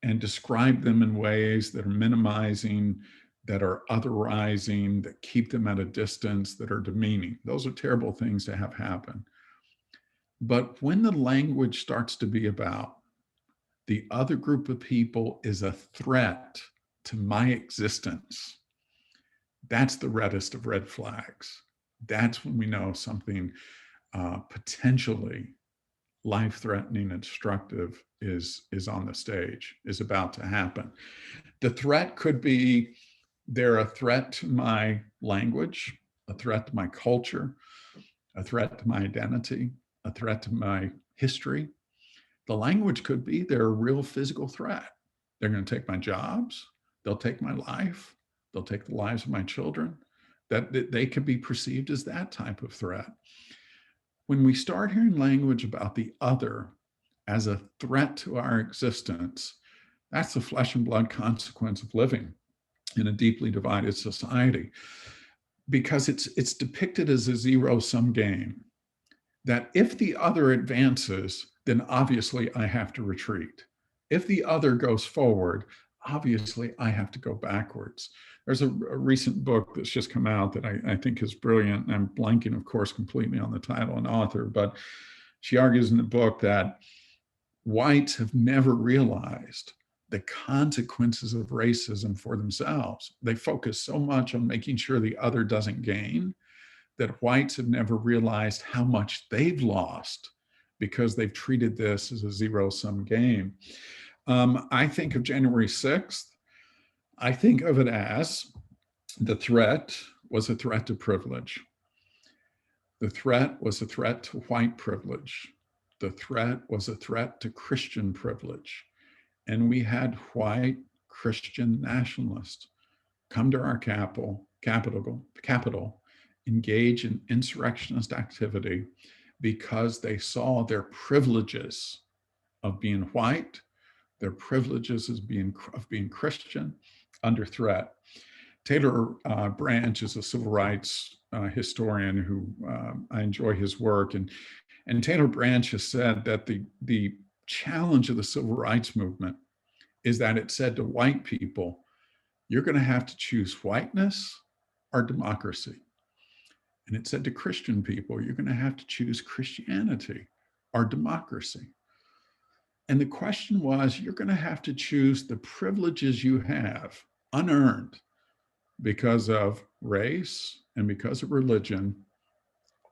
and describe them in ways that are minimizing, that are otherizing, that keep them at a distance, that are demeaning. Those are terrible things to have happen. But when the language starts to be about the other group of people is a threat to my existence, that's the reddest of red flags. That's when we know something potentially life-threatening and destructive is on the stage, is about to happen. The threat could be they're a threat to my language, a threat to my culture, a threat to my identity, a threat to my history. The language could be they're a real physical threat. They're going to take my jobs. They'll take my life. They'll take the lives of my children. That they could be perceived as that type of threat. When we start hearing language about the other as a threat to our existence, that's the flesh and blood consequence of living in a deeply divided society, because it's depicted as a zero-sum game, that if the other advances, then obviously I have to retreat. If the other goes forward, obviously I have to go backwards. There's a recent book that's just come out that I think is brilliant. And I'm blanking, of course, completely on the title and author, but she argues in the book that whites have never realized the consequences of racism for themselves. They focus so much on making sure the other doesn't gain that whites have never realized how much they've lost because they've treated this as a zero-sum game. I think of January 6th, I think of it as the threat was a threat to privilege. The threat was a threat to white privilege. The threat was a threat to Christian privilege. And we had white Christian nationalists come to our capital, engage in insurrectionist activity because they saw their privileges of being white, their privileges of being Christian under threat. Taylor Branch is a civil rights historian who I enjoy his work. And Taylor Branch has said that the challenge of the civil rights movement is that it said to white people, you're going to have to choose whiteness or democracy. And it said to Christian people, you're going to have to choose Christianity or democracy. And the question was, you're going to have to choose the privileges you have unearned because of race and because of religion,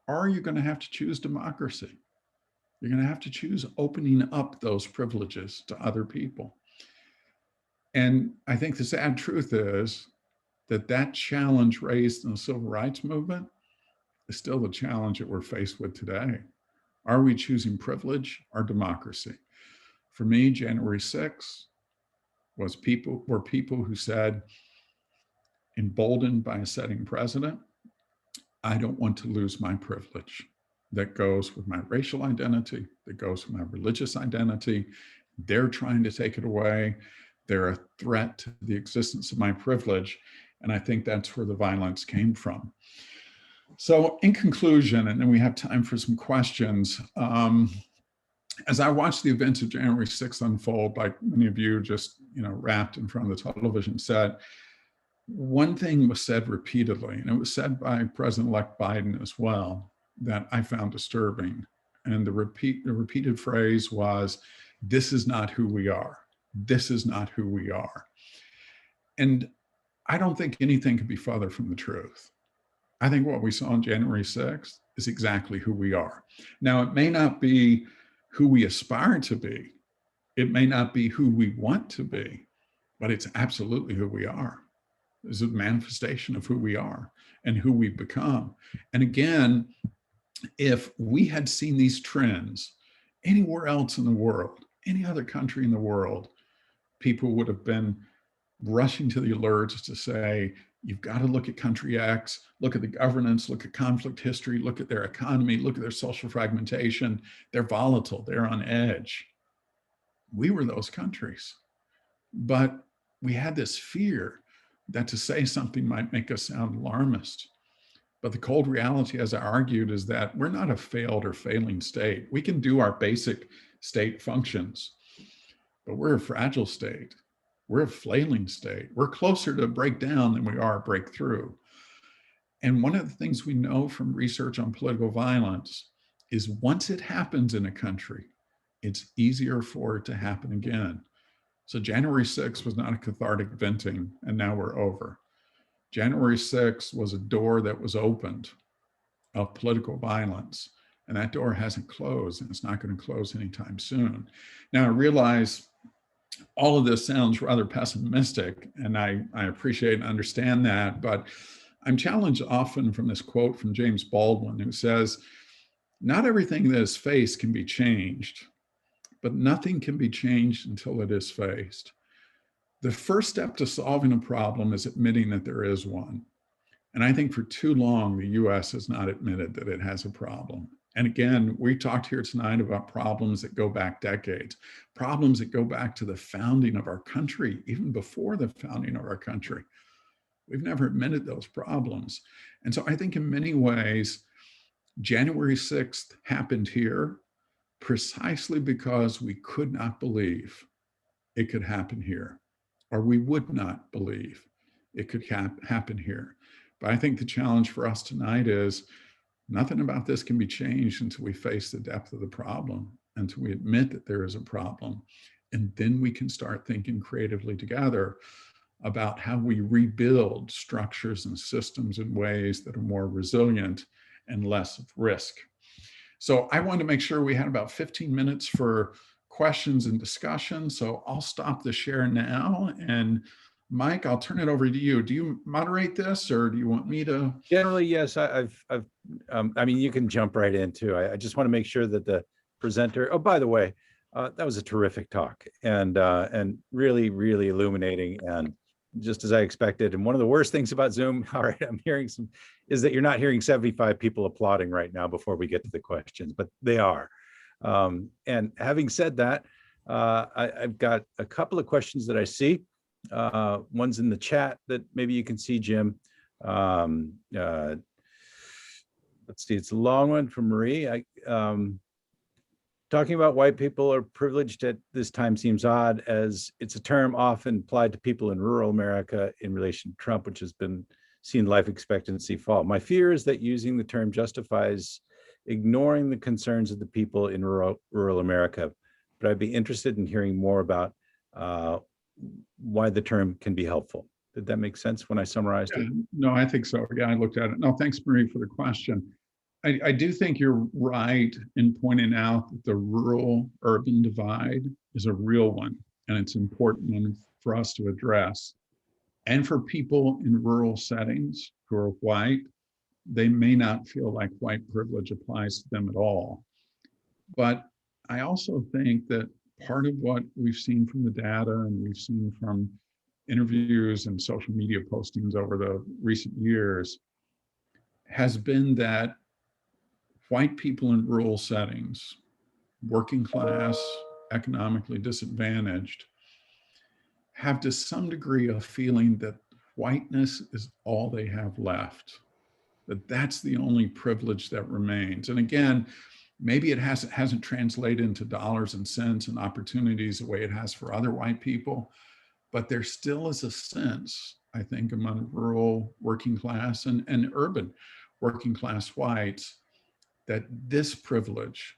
or are you going to have to choose democracy? You're going to have to choose opening up those privileges to other people. And I think the sad truth is that that challenge raised in the civil rights movement is still the challenge that we're faced with today. Are we choosing privilege or democracy? For me, January 6th were people who said, emboldened by a sitting president, I don't want to lose my privilege. That goes with my racial identity, that goes with my religious identity. They're trying to take it away. They're a threat to the existence of my privilege. And I think that's where the violence came from. So in conclusion, and then we have time for some questions, as I watched the events of January 6th unfold, like many of you just wrapped in front of the television set, one thing was said repeatedly, and it was said by President-elect Biden as well, that I found disturbing. And the repeated phrase was, this is not who we are. This is not who we are. And I don't think anything could be further from the truth. I think what we saw on January 6th is exactly who we are. Now, it may not be who we aspire to be. It may not be who we want to be, but it's absolutely who we are. It's a manifestation of who we are and who we've become. And again, if we had seen these trends anywhere else in the world, any other country in the world, people would have been rushing to the alerts to say, you've got to look at country X, look at the governance, look at conflict history, look at their economy, look at their social fragmentation. They're volatile, they're on edge. We were those countries. But we had this fear that to say something might make us sound alarmist. But the cold reality, as I argued, is that we're not a failed or failing state. We can do our basic state functions, but we're a fragile state. We're a flailing state. We're closer to breakdown than we are breakthrough. And one of the things we know from research on political violence is once it happens in a country, it's easier for it to happen again. So January 6th was not a cathartic venting, and now we're over. January 6th was a door that was opened of political violence, and that door hasn't closed, and it's not going to close anytime soon. Now, I realize all of this sounds rather pessimistic, and I appreciate and understand that, but I'm challenged often from this quote from James Baldwin, who says, not everything that is faced can be changed, but nothing can be changed until it is faced. The first step to solving a problem is admitting that there is one. And I think for too long, the US has not admitted that it has a problem. And again, we talked here tonight about problems that go back decades, problems that go back to the founding of our country, even before the founding of our country. We've never admitted those problems. And so I think in many ways, January 6th happened here precisely because we could not believe it could happen here, or we would not believe it could happen here. But I think the challenge for us tonight is nothing about this can be changed until we face the depth of the problem, until we admit that there is a problem. And then we can start thinking creatively together about how we rebuild structures and systems in ways that are more resilient and less of risk. So I wanted to make sure we had about 15 minutes for questions and discussion. So I'll stop the share now. And Mike, I'll turn it over to you. Do you moderate this, or do you want me to? Generally, yes. I mean, you can jump right into. I just want to make sure that the presenter. Oh, by the way, that was a terrific talk, and really, really illuminating, and just as I expected. And one of the worst things about Zoom, all right, I'm hearing some, is that you're not hearing 75 people applauding right now before we get to the questions, but they are. And having said that, I've got a couple of questions that I see. One's in the chat that maybe you can see, Jim. Let's see, it's a long one from Marie. Talking about white people are privileged at this time seems odd, as it's a term often applied to people in rural America in relation to Trump, which has been seen life expectancy fall. My fear is that using the term justifies ignoring the concerns of the people in rural America, but I'd be interested in hearing more about why the term can be helpful. Did that make sense when I summarized it? No, I think so. Yeah, I looked at it. No, thanks, Marie, for the question. I do think you're right in pointing out that the rural-urban divide is a real one, and it's an important one for us to address. And for people in rural settings who are white, they may not feel like white privilege applies to them at all. But I also think that part of what we've seen from the data and we've seen from interviews and social media postings over the recent years has been that white people in rural settings, working class, economically disadvantaged, have to some degree a feeling that whiteness is all they have left, that that's the only privilege that remains. And again, maybe it hasn't translated into dollars and cents and opportunities the way it has for other white people, but there still is a sense, I think, among rural working class and urban working class whites that this privilege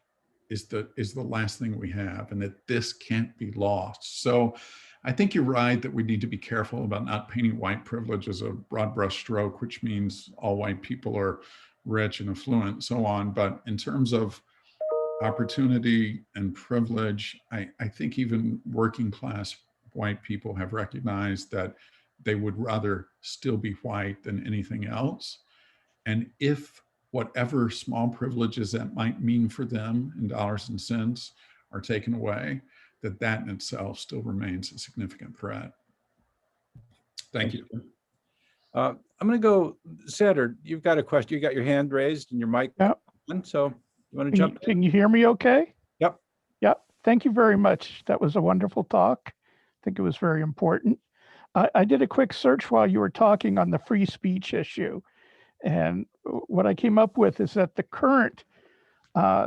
is the last thing we have and that this can't be lost. So I think you're right that we need to be careful about not painting white privilege as a broad brush stroke, which means all white people are rich and affluent and so on. But in terms of opportunity and privilege, I think even working class white people have recognized that they would rather still be white than anything else. And if whatever small privileges that might mean for them in dollars and cents are taken away, that in itself still remains a significant threat. Thank you. I'm going to go, Sander, you've got a question. You got your hand raised and your mic on, so you want to jump in? Can you hear me okay? Yep. Yep. Thank you very much. That was a wonderful talk. I think it was very important. I did a quick search while you were talking on the free speech issue. And what I came up with is that the current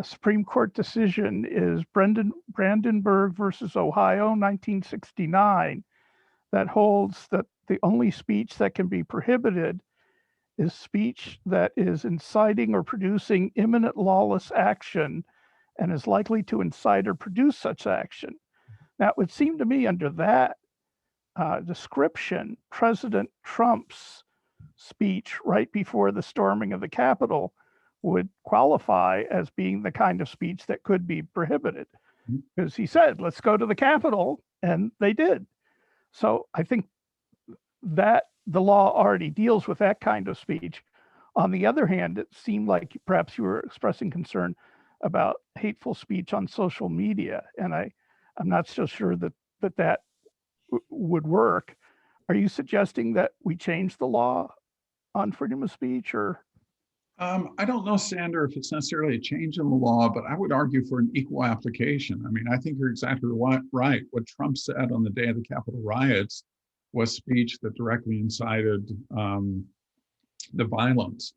Supreme Court decision is Brandenburg versus Ohio, 1969, that holds that the only speech that can be prohibited is speech that is inciting or producing imminent lawless action and is likely to incite or produce such action. Now, it would seem to me under that description, President Trump's speech right before the storming of the Capitol would qualify as being the kind of speech that could be prohibited, because he said, let's go to the Capitol, and they did. So I think that the law already deals with that kind of speech. On the other hand, it seemed like perhaps you were expressing concern about hateful speech on social media, and I'm not so sure that would work. Are you suggesting that we change the law on freedom of speech, or? I don't know, Sander, if it's necessarily a change in the law, but I would argue for an equal application. I mean, I think you're exactly right. What Trump said on the day of the Capitol riots was speech that directly incited the violence.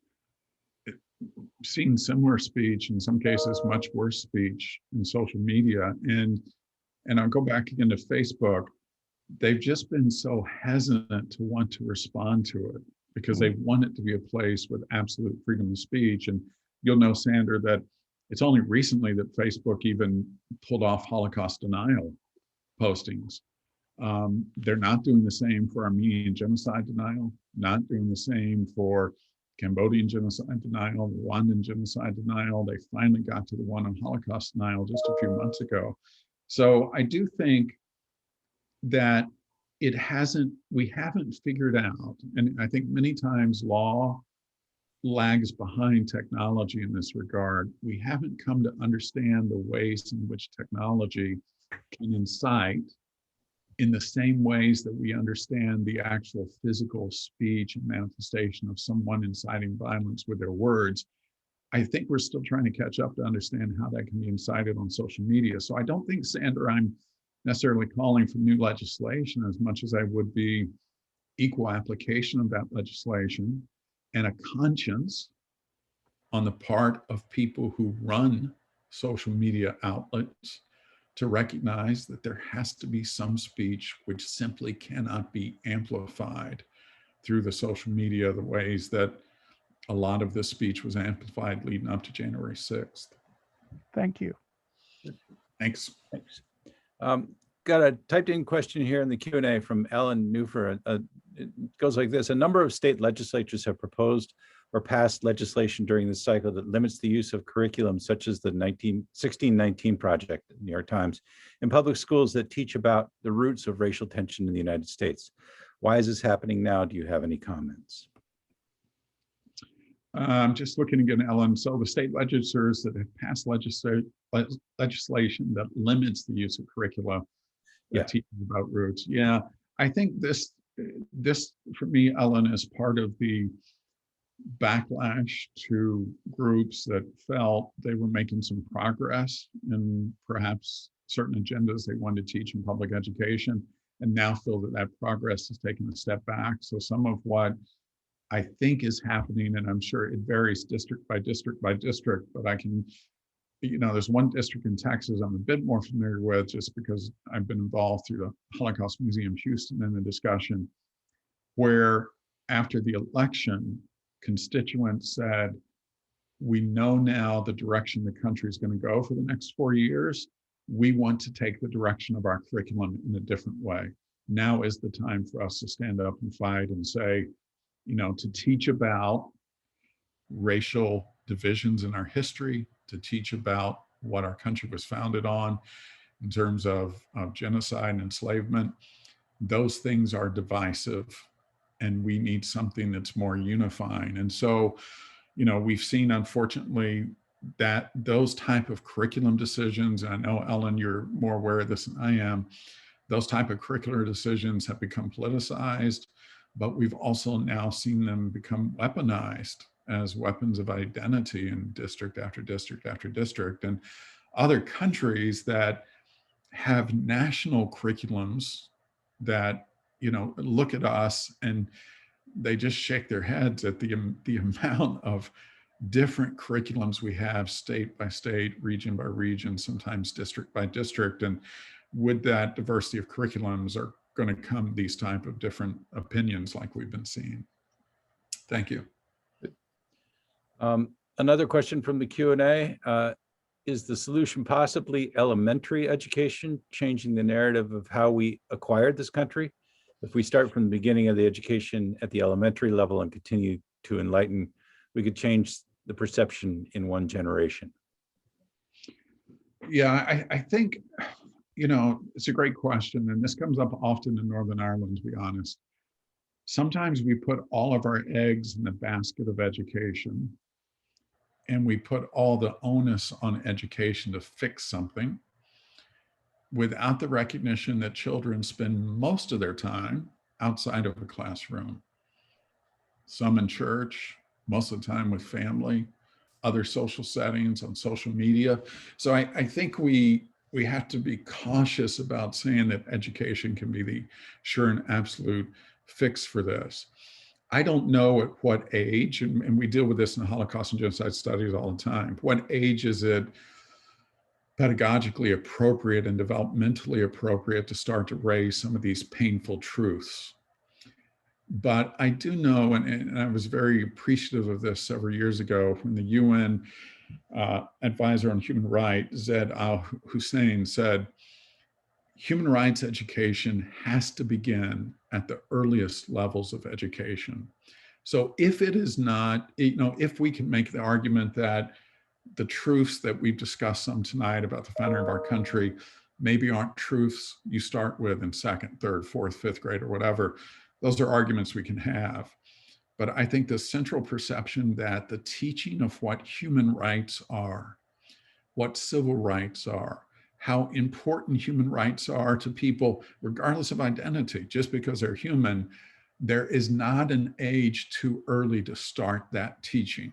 Seen similar speech, in some cases much worse speech, in social media. And I'll go back again to Facebook. They've just been so hesitant to want to respond to it because they want it to be a place with absolute freedom of speech. And you'll know, Sander, that it's only recently that Facebook even pulled off Holocaust denial postings. They're not doing the same for Armenian genocide denial, not doing the same for Cambodian genocide denial, Rwandan genocide denial. They finally got to the one on Holocaust denial just a few months ago. So I do think that we haven't figured out, and I think many times law lags behind technology in this regard. We haven't come to understand the ways in which technology can incite in the same ways that we understand the actual physical speech and manifestation of someone inciting violence with their words. I think we're still trying to catch up to understand how that can be incited on social media. So I don't think, Sander, I'm necessarily calling for new legislation as much as I would be equal application of that legislation and a conscience on the part of people who run social media outlets to recognize that there has to be some speech which simply cannot be amplified through the social media, the ways that a lot of this speech was amplified leading up to January 6th. Thank you. Thanks. Got a typed in question here in the Q&A from Ellen Newfer. It goes like this: a number of state legislatures have proposed or passed legislation during this cycle that limits the use of curriculum such as the 1619 Project, New York Times, in public schools that teach about the roots of racial tension in the United States. Why is this happening now? Do you have any comments? I'm just looking again, Ellen. So the state legislatures that have passed legislation that limits the use of curricula that teaches about roots. Yeah, I think this for me, Ellen, is part of the backlash to groups that felt they were making some progress in perhaps certain agendas they wanted to teach in public education, and now feel that that progress has taken a step back. So some of what I think is happening, and I'm sure it varies district by district by district, but I can, there's one district in Texas I'm a bit more familiar with just because I've been involved through the Holocaust Museum Houston in the discussion, where after the election, constituents said, we know now the direction the country is going to go for the next 4 years. We want to take the direction of our curriculum in a different way. Now is the time for us to stand up and fight and say, to teach about racial divisions in our history, to teach about what our country was founded on in terms of genocide and enslavement. Those things are divisive, and we need something that's more unifying. And so, we've seen, unfortunately, that those type of curriculum decisions, and I know, Ellen, you're more aware of this than I am, those type of curricular decisions have become politicized, but we've also now seen them become weaponized as weapons of identity in district after district after district. And other countries that have national curriculums that, look at us and they just shake their heads at the amount of different curriculums we have, state by state, region by region, sometimes district by district. And with that diversity of curriculums are going to come these type of different opinions like we've been seeing. Thank you. Another question from the Q&A. Is the solution possibly elementary education, changing the narrative of how we acquired this country? If we start from the beginning of the education at the elementary level and continue to enlighten, we could change the perception in one generation. Yeah, I think, it's a great question. And this comes up often in Northern Ireland, to be honest. Sometimes we put all of our eggs in the basket of education, and we put all the onus on education to fix something without the recognition that children spend most of their time outside of a classroom. Some in church, most of the time with family, other social settings, on social media. So I think we have to be cautious about saying that education can be the sure and absolute fix for this. I don't know at what age, and we deal with this in Holocaust and Genocide Studies all the time, what age is it pedagogically appropriate and developmentally appropriate to start to raise some of these painful truths. But I do know, and I was very appreciative of this several years ago when the UN advisor on human rights, Zed al-Hussein, said, human rights education has to begin at the earliest levels of education. So if it is not, if we can make the argument that the truths that we've discussed some tonight about the founding of our country maybe aren't truths you start with in second, third, fourth, fifth grade or whatever, those are arguments we can have. But I think the central perception that the teaching of what human rights are, what civil rights are, how important human rights are to people, regardless of identity, just because they're human, there is not an age too early to start that teaching.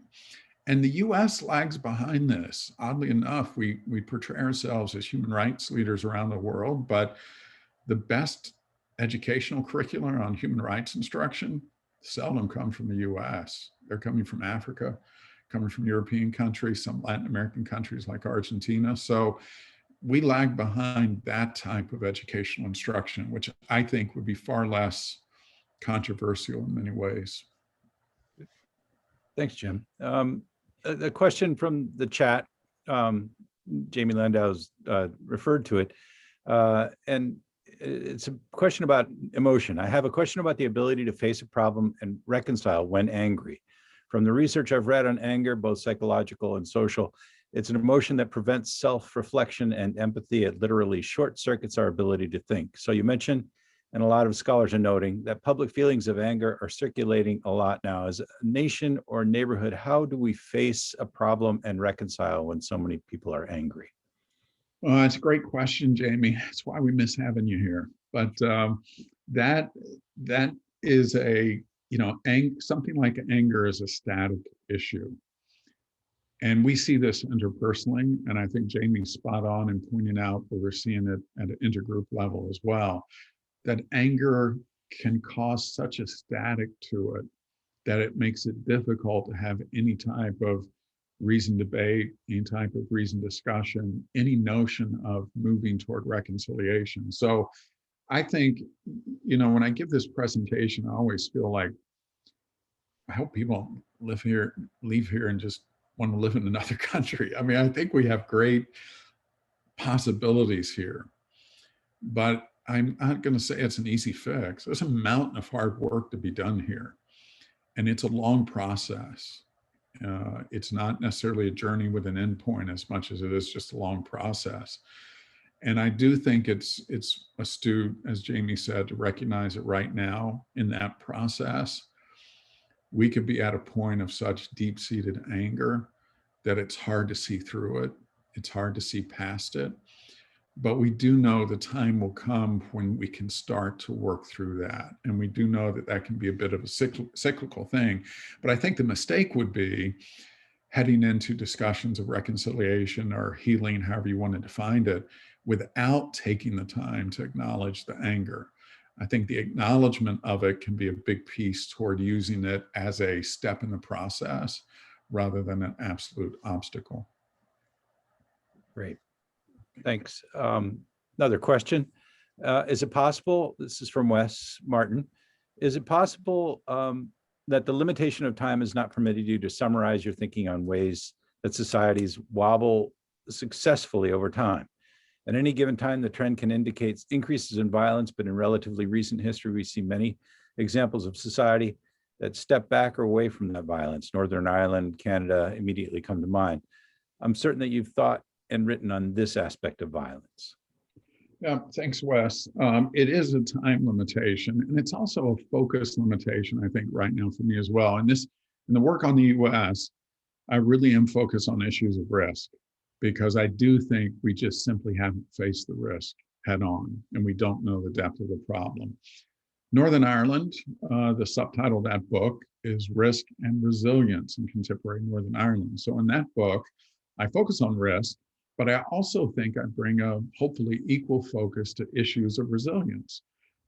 And the US lags behind this. Oddly enough, we portray ourselves as human rights leaders around the world, but the best educational curriculum on human rights instruction seldom come from the US. They're coming from Africa, coming from European countries, some Latin American countries like Argentina. So we lag behind that type of educational instruction, which I think would be far less controversial in many ways. Thanks, Jim. A question from the chat, Jamie Landau's referred to it. And it's a question about emotion. I have a question about the ability to face a problem and reconcile when angry. From the research I've read on anger, both psychological and social, it's an emotion that prevents self-reflection and empathy. It literally short circuits our ability to think. So you mentioned, and a lot of scholars are noting, that public feelings of anger are circulating a lot now. As a nation or neighborhood, how do we face a problem and reconcile when so many people are angry? Well, it's a great question, Jamie. That's why we miss having you here. But that is a, something like anger is a static issue. And we see this interpersonally, and I think Jamie's spot on in pointing out that we're seeing it at an intergroup level as well, that anger can cause such a static to it that it makes it difficult to have any type of reasoned debate, any type of reasoned discussion, any notion of moving toward reconciliation. So I think, when I give this presentation, I always feel like I hope people leave here and just want to live in another country. I mean, I think we have great possibilities here, but I'm not going to say it's an easy fix. There's a mountain of hard work to be done here, and it's a long process. It's not necessarily a journey with an endpoint as much as it is just a long process. And I do think it's astute, as Jamie said, to recognize it right now in that process. We could be at a point of such deep-seated anger that it's hard to see through it. It's hard to see past it. But we do know the time will come when we can start to work through that. And we do know that that can be a bit of a cyclical thing. But I think the mistake would be heading into discussions of reconciliation or healing, however you want to define it, without taking the time to acknowledge the anger. I think the acknowledgement of it can be a big piece toward using it as a step in the process rather than an absolute obstacle. Great. Thanks. Another question. Is it possible, this is from Wes Martin, is it possible that the limitation of time has not permitted you to summarize your thinking on ways that societies wobble successfully over time? At any given time, the trend can indicate increases in violence, but in relatively recent history, we see many examples of society that step back or away from that violence. Northern Ireland, Canada immediately come to mind. I'm certain that you've thought and written on this aspect of violence. Yeah, thanks, Wes. It is a time limitation, and it's also a focus limitation, I think, right now for me as well. And in the work on the US, I really am focused on issues of risk, because I do think we just simply haven't faced the risk head on, and we don't know the depth of the problem. Northern Ireland, the subtitle of that book is Risk and Resilience in Contemporary Northern Ireland. So in that book, I focus on risk, but I also think I bring a hopefully equal focus to issues of resilience.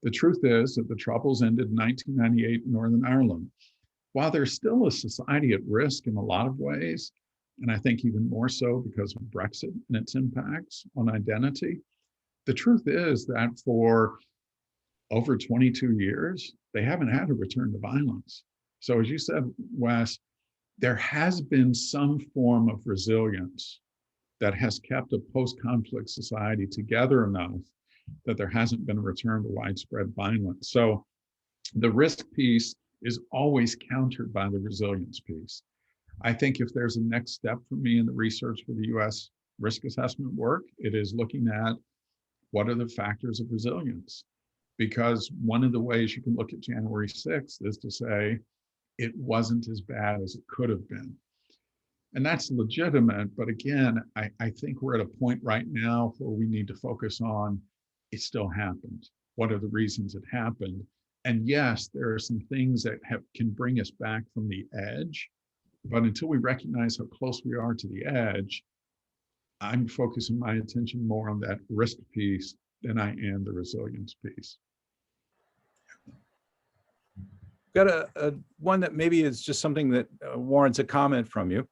The truth is that the Troubles ended in 1998 in Northern Ireland. While there's still a society at risk in a lot of ways, and I think even more so because of Brexit and its impacts on identity, the truth is that for over 22 years, they haven't had a return to violence. So as you said, Wes, there has been some form of resilience that has kept a post-conflict society together enough that there hasn't been a return to widespread violence. So the risk piece is always countered by the resilience piece. I think if there's a next step for me in the research for the US risk assessment work, it is looking at what are the factors of resilience. Because one of the ways you can look at January 6th is to say, it wasn't as bad as it could have been. And that's legitimate, but again, I think we're at a point right now where we need to focus on, it still happened. What are the reasons it happened? And yes, there are some things that can bring us back from the edge, but until we recognize how close we are to the edge, I'm focusing my attention more on that risk piece than I am the resilience piece. Got a one that maybe is just something that warrants a comment from you.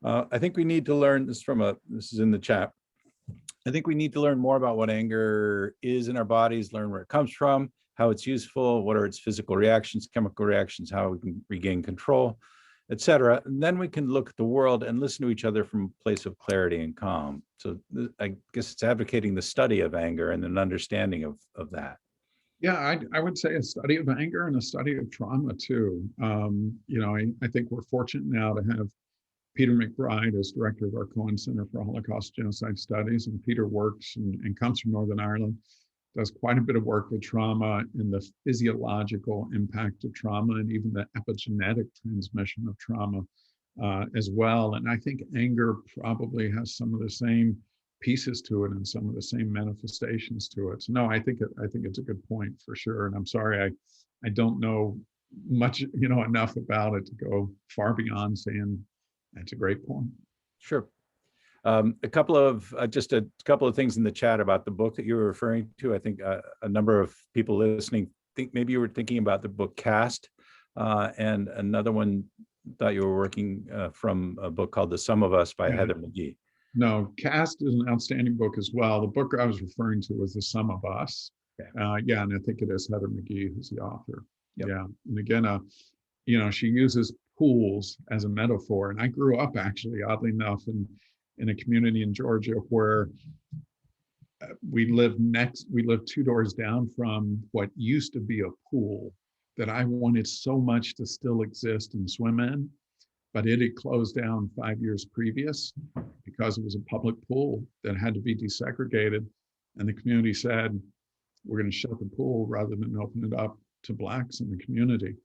I think we need to learn this this is in the chat. I think we need to learn more about what anger is in our bodies, learn where it comes from, how it's useful, what are its physical reactions, chemical reactions, how we can regain control. et cetera. And then we can look at the world and listen to each other from a place of clarity and calm. So I guess it's advocating the study of anger and an understanding of that. Yeah, I would say a study of anger and a study of trauma too. You know, I think we're fortunate now to have Peter McBride as director of our Cohen Center for Holocaust Genocide Studies. And Peter works and comes from Northern Ireland, does quite a bit of work with trauma and the physiological impact of trauma and even the epigenetic transmission of trauma as well. And I think anger probably has some of the same pieces to it and some of the same manifestations to it. So no, I think it's a good point for sure. And I'm sorry, I don't know much, you know, enough about it to go far beyond saying that's a great point. Sure. A couple of just a couple of things in the chat about the book that you were referring to. I think a number of people listening think maybe you were thinking about the book Cast, and another one thought you were working from a book called The Sum of Us by Heather McGhee. No, Cast is an outstanding book as well. The book I was referring to was The Sum of Us. Okay. Yeah, and I think it is Heather McGhee who's the author. Yep. Yeah, and again, you know, she uses pools as a metaphor. And I grew up actually, oddly enough, in a community in Georgia where we lived 2 doors down from what used to be a pool that I wanted so much to still exist and swim in, but it had closed down 5 years previous because it was a public pool that had to be desegregated. And the community said, we're going to shut the pool rather than open it up to Blacks in the community.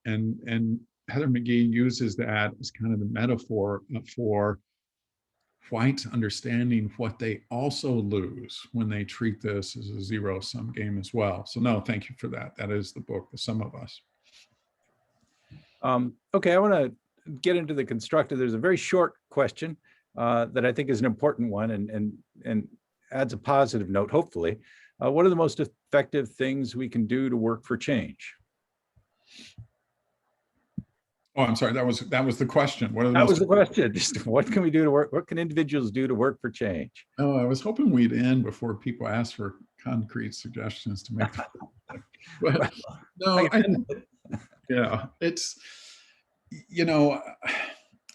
And Heather McGhee uses that as kind of the metaphor for whites understanding what they also lose when they treat this as a zero-sum game as well. So no, thank you for that. That is the book, The Sum of Us. Okay, I want to get into the constructive. There's a very short question that I think is an important one and adds a positive note, hopefully. What are the most effective things we can do to work for change? Oh, I'm sorry. That was the question. What are the That was the question. Just what can we do to work? What can individuals do to work for change? Oh, I was hoping we'd end before people ask for concrete suggestions to make. But no, yeah, it's, you know,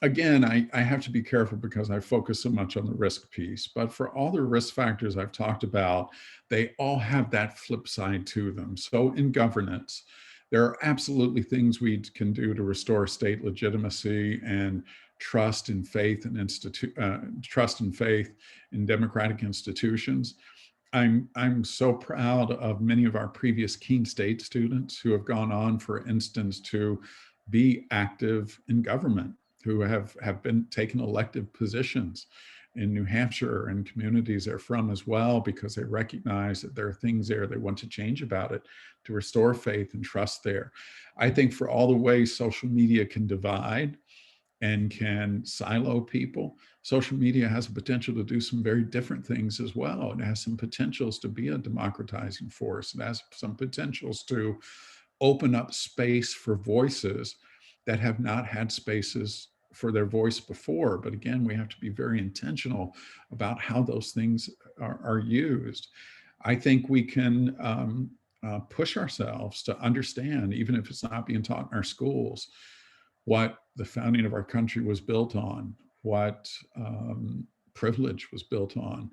again, I have to be careful because I focus so much on the risk piece. But for all the risk factors I've talked about, they all have that flip side to them. So in governance, there are absolutely things we can do to restore state legitimacy and trust and faith in democratic institutions. I'm so proud of many of our previous Keene State students who have gone on, for instance, to be active in government, who have been taking elective positions in New Hampshire and communities they're from as well, because they recognize that there are things there they want to change about it to restore faith and trust there. I think for all the ways social media can divide and can silo people, social media has a potential to do some very different things as well. It has some potentials to be a democratizing force. It has some potentials to open up space for voices that have not had spaces for their voice before. But again, we have to be very intentional about how those things are used. I think we can push ourselves to understand, even if it's not being taught in our schools, what the founding of our country was built on, what privilege was built on,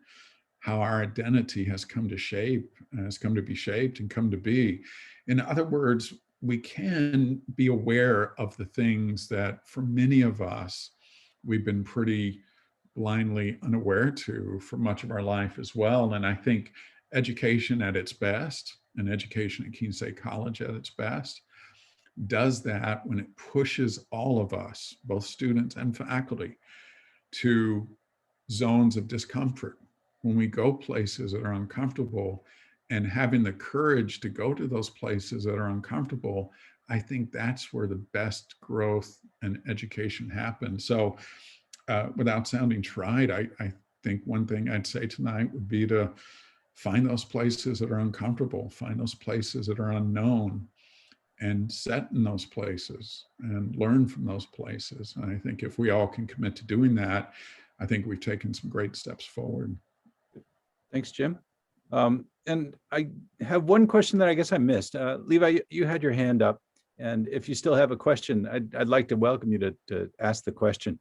how our identity has come to shape, has come to be shaped and come to be. In other words, we can be aware of the things that for many of us, we've been pretty blindly unaware to for much of our life as well. And I think education at its best, and education at Keene State College at its best, does that when it pushes all of us, both students and faculty, to zones of discomfort. When we go places that are uncomfortable, and having the courage to go to those places that are uncomfortable, I think that's where the best growth and education happens. So without sounding trite, I think one thing I'd say tonight would be to find those places that are uncomfortable, find those places that are unknown, and set in those places and learn from those places. And I think if we all can commit to doing that, I think we've taken some great steps forward. Thanks, Jim. And I have one question that I guess I missed. Levi, you had your hand up, And if you still have a question, I'd like to welcome you to ask the question.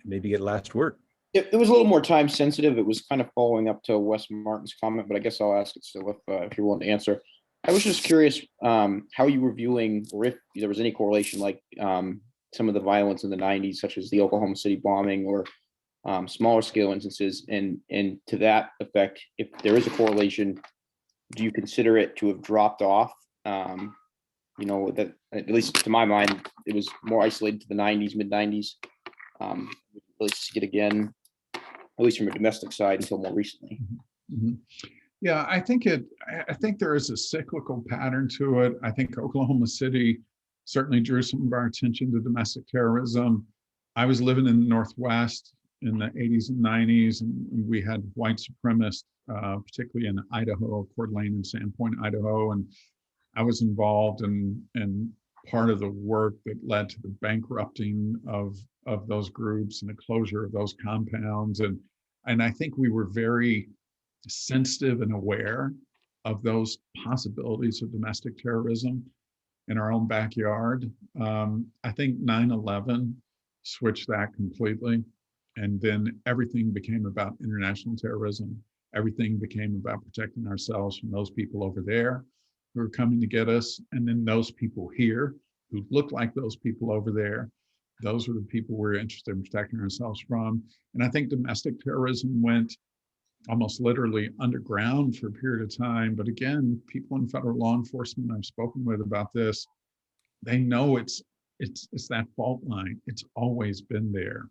Maybe get last word. It was a little more time sensitive. It was kind of following up to Wes Martin's comment, but I guess I'll ask it still if you're willing to answer. I was just curious how you were viewing, or if there was any correlation, like some of the violence in the 90s, such as the Oklahoma City bombing, or smaller scale instances, and to that effect, if there is a correlation, do you consider it to have dropped off? You know, that at least to my mind, it was more isolated to the 90s, mid 90s. Really see it again, at least from a domestic side, until more recently. Mm-hmm. Yeah, I think there is a cyclical pattern to it. I think Oklahoma City certainly drew some of our attention to domestic terrorism. I was living in the Northwest in the 80s and 90s, and we had white supremacists, particularly in Idaho, Coeur d'Alene and Sandpoint, Idaho, and I was involved in part of the work that led to the bankrupting of those groups and the closure of those compounds. And I think we were very sensitive and aware of those possibilities of domestic terrorism in our own backyard. I think 9/11 switched that completely. And then everything became about international terrorism. Everything became about protecting ourselves from those people over there who are coming to get us. And then those people here who look like those people over there, those were the people we're interested in protecting ourselves from. And I think domestic terrorism went almost literally underground for a period of time. But again, people in federal law enforcement I've spoken with about this, they know it's that fault line. It's always been there.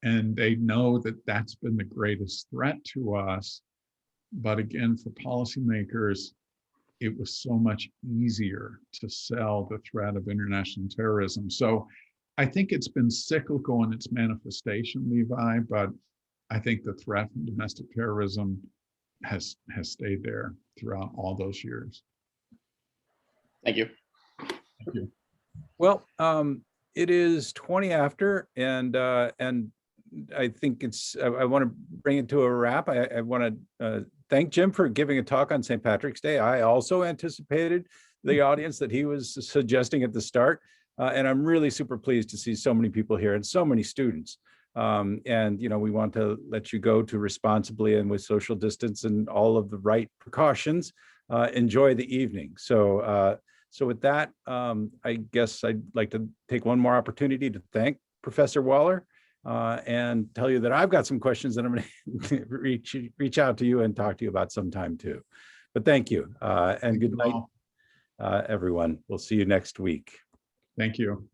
And they know that that's been the greatest threat to us. But again, for policymakers, it was so much easier to sell the threat of international terrorism. So I think it's been cyclical in its manifestation, Levi, but I think the threat from domestic terrorism has stayed there throughout all those years. Thank you. Thank you. Well, it is 20 after, and I think I want to bring it to a wrap. I want to thank Jim for giving a talk on St. Patrick's Day. I also anticipated the audience that he was suggesting at the start, and I'm really super pleased to see so many people here and so many students. And, you know, we want to let you go to responsibly and with social distance and all of the right precautions, enjoy the evening. So with that, I guess I'd like to take one more opportunity to thank Professor Waller and tell you that I've got some questions that I'm going to reach out to you and talk to you about sometime too. But thank you and good night, everyone. We'll see you next week. Thank you.